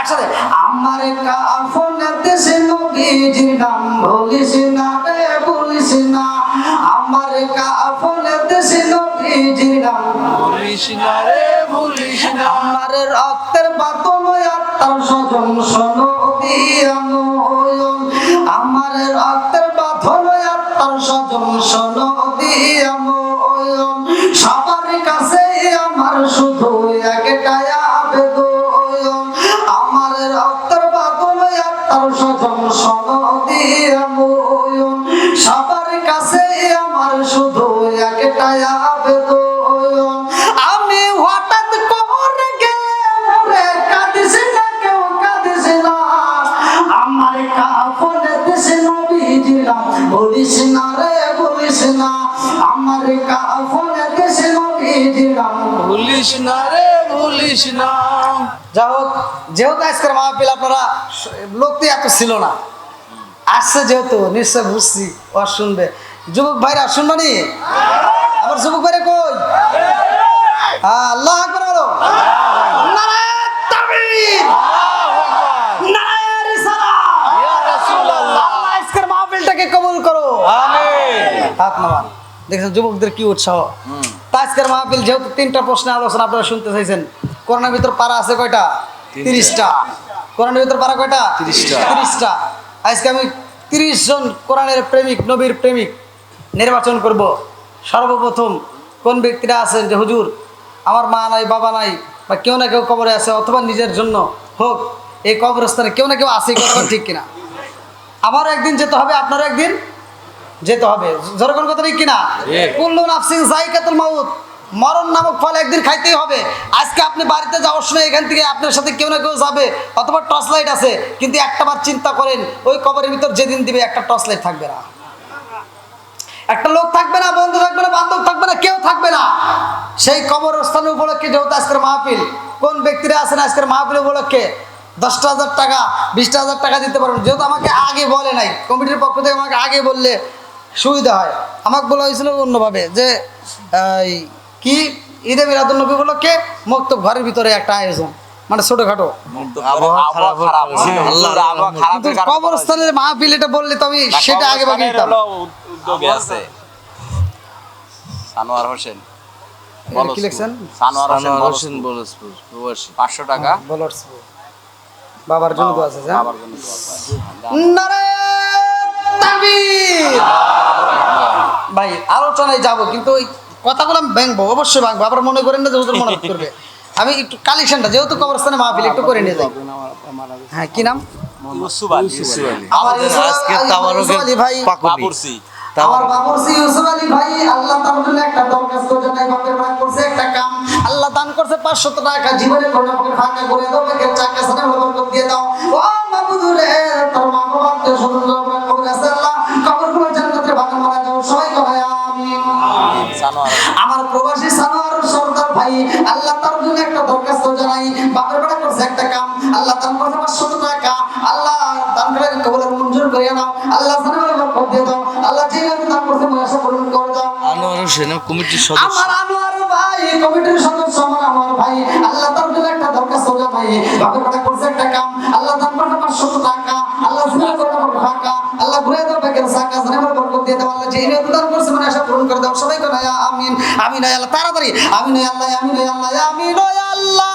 একসাথে। আমার কাপনে দেশি নবীজির নাম ভুলিস না রে ভুলিস না, আমার কাপনে দেশি নবীজির নাম ভুলিস না রে ভুলিস না। আমার রক্তের বাতন আত্মার স্বজন শোনো দিয়া নয়ন, আমার রক্তের বাঁধন আত্মার স্বজন শোনো দিয়া নয়ন, সবার কাছে আমার শুধু একটাই আবেদন, আমার রক্তের বাঁধন আত্মার স্বজন শোনো দিয়া নয়ন, সবার কাছে আমার শুধু একটাই আবেদন। আমি হঠাৎ করে গেলে মরে কাঁদিস না, কেউ কাঁদিস না, আমার কাপনে দেশ নবীজির নাম বলিস না রে বলিস না, আমার কাপনে দেশ নবীজির নাম ভুলিস না রে ভুলিস না। যাই হোক, যেহেতু আজকের মাহফিল আপনারা লোক তো এত ছিল না, আসছে যেহেতু নিশ্চয় বুঝছি ও শুনবে। যুবক ভাইরা শুনবানি? আমার যুবক ভাইরা কই? আল্লাহ আকবার বলো। নারায়ে তাকবীর, নারায়ে রিসালাত। ইয়া রাসূলুল্লাহ। আল্লাহ আজকের মাহফিলটাকে কবুল করো, আমিন। হাত নামান। দেখছেন যুবকদের কি উৎসাহ। তা আজকের মাহফিল যেহেতু 3টা প্রশ্নের আলোচনা আপনারা শুনতে চাইছেন, কোরআনের ভিতর পারা আছে কয়টা? 30টা। কোরআনের ভিতর পারা কয়টা? 30টা। 30টা। আজকে আমি 30 জন কোরআনের প্রেমিক, নবীর প্রেমিক নির্বাচন করব। সর্বপ্রথম কোন ব্যক্তিরা আছেন যে হুজুর আমার মা নাই, বাবা নাই, বা কেউ না কেউ কবরে আছে, অথবা নিজের জন্য হোক এই কবরস্থানে কেউ না কেউ আছে, কথা ঠিক কিনা? আমারও একদিন যেতে হবে, আপনারও একদিন যেতে হবে, যেরকম কথা ঠিক কিনা? কুল্লু নাফসিন যায়কাতুল মাউত, মরণ নামক ফল একদিন খাইতেই হবে। আজকে আপনি বাড়িতে যাওয়ার সময় এখান থেকে আপনার সাথে কেউ না কেউ যাবে, অথবা টর্চ লাইট আছে, কিন্তু একটাবার চিন্তা করেন ওই কবরের ভিতর যেদিন দিবে একটা টর্চ লাইট থাকবে না, একটা লোক থাকবে না, বন্ধু থাকবে না, বান্ধব থাকবে না, কেউ থাকবে না। সেই কবরস্থান উপলক্ষে যেহেতু আজকের মাহফিল, কোন ব্যক্তিরা আছেন আজকের মাহফিল উপলক্ষে 10,000 টাকা 20,000 টাকা দিতে পারবেন? যেহেতু আমাকে আগে বলে নাই, কমিটির পক্ষ থেকে আমাকে আগে বললে সুবিধা হয়। আমাকে বলা হয়েছিল অন্যভাবে যে এই কি ঈদে মিলাদুন্নবী উপলক্ষে মুক্ত ঘরের ভিতরে একটা আয়োজন, মানে ছোটখাটো। আবহাওয়া খারাপ ছিল। কিন্তু কবরস্থানের মাহফিল এটা বললে তো আমি সেটা আগে ভাগে দিতাম। উদ্যোগে আছে সানোয়ার হোসেন কি লিখছেন? সানোয়ার হোসেন আনোয়ার বলছেন হোসেন বলসপুর প্রবাসী। 500 টাকা বলার বাবার জন্য তো আছে। বাবার জন্য দোয়া করেন। নারায়ে তাকবীর। ভাই আলোচনায় যাব, কিন্তু ওই কথাগুলো আমি ভাঙবো, অবশ্যই ভাঙবো। আবার মনে করেন না যে হুজুর মনে করবে। আমি একটু কালেকশনটা, যেহেতু কবরস্থানে মাহফিল, একটু করে নিয়ে যাই। হ্যাঁ, কি নাম? ইউসুফ আলী আমার আজকে তাবারকের ইউসুফ আলী ভাই, পাকুড়ি। বাবুরসি আমার বাবুরসি ইউসুফ আলী ভাই, আল্লাহ তার জন্য একটা দরখাস্ত করছে, নাই বাপের ভাই করছে একটা কাম, আল্লাহ দান করছে 500 টাকা, জীবনে কোনো আমাকে ফাঁকা করে দাও, আমাকে চাকা সাথে বরকত দিয়ে দাও। ও মাবুদ রে, তোর মা বাবাকে সুন্দর করে কবর আছে, আল্লাহ কবরগুলো জান্নাতের বাগান বানায় দাও, সবাই করে আমিন। সানোয়ার আমার প্রবাসী সানোয়ার সর্দার ভাই, আল্লাহ তার জন্য একটা দরখাস্ত জানাই, বাপের বেড়া করছে একটা কাম, আল্লাহ দান করছে 500 টাকা, আল্লাহ দান করে কবর মঞ্জুর করে নাও, আল্লাহ জানার বরকত দিয়ে দাও, আল্লাহ যে দান করছে মহাশা পূরণ করে দাও। আনোয়ার হোসেন কমিটির সদস্য। আমার আনোয়ার ভাই কমিটির সদস্য, আমার আনোয়ার ভাই, আল্লাহ তার জন্য একটা দরখাস্ত জানাই, বাপের বেড়া করছে একটা কাম, আল্লাহ দান করছে 500 টাকা, আল্লাহ জানার করে দাও টাকা, আল্লাহ ঘুরে দাও বেকের সাকা জানার বরকত দিয়ে দাও, আল্লাহ যে দান করছে মহাশা পূরণ করে দাও, সবাই করে আমিন আমিন। আল্লাহ তাড়াতাড়ি আমিন আল্লাহ আমিন আল্লাহ আমিন আল্লাহ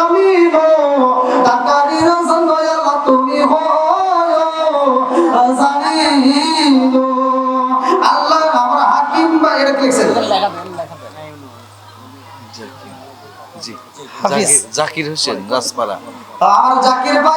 আমিন। তাকারির সঙ্গ আল্লাহ তুমি হো জানিল, আল্লাহ আমার হাকিম ভাই এটা লিখছেন, জি হাফিজ। জাকির হোসেন রাজপাড়া। আমার জাকির ভাই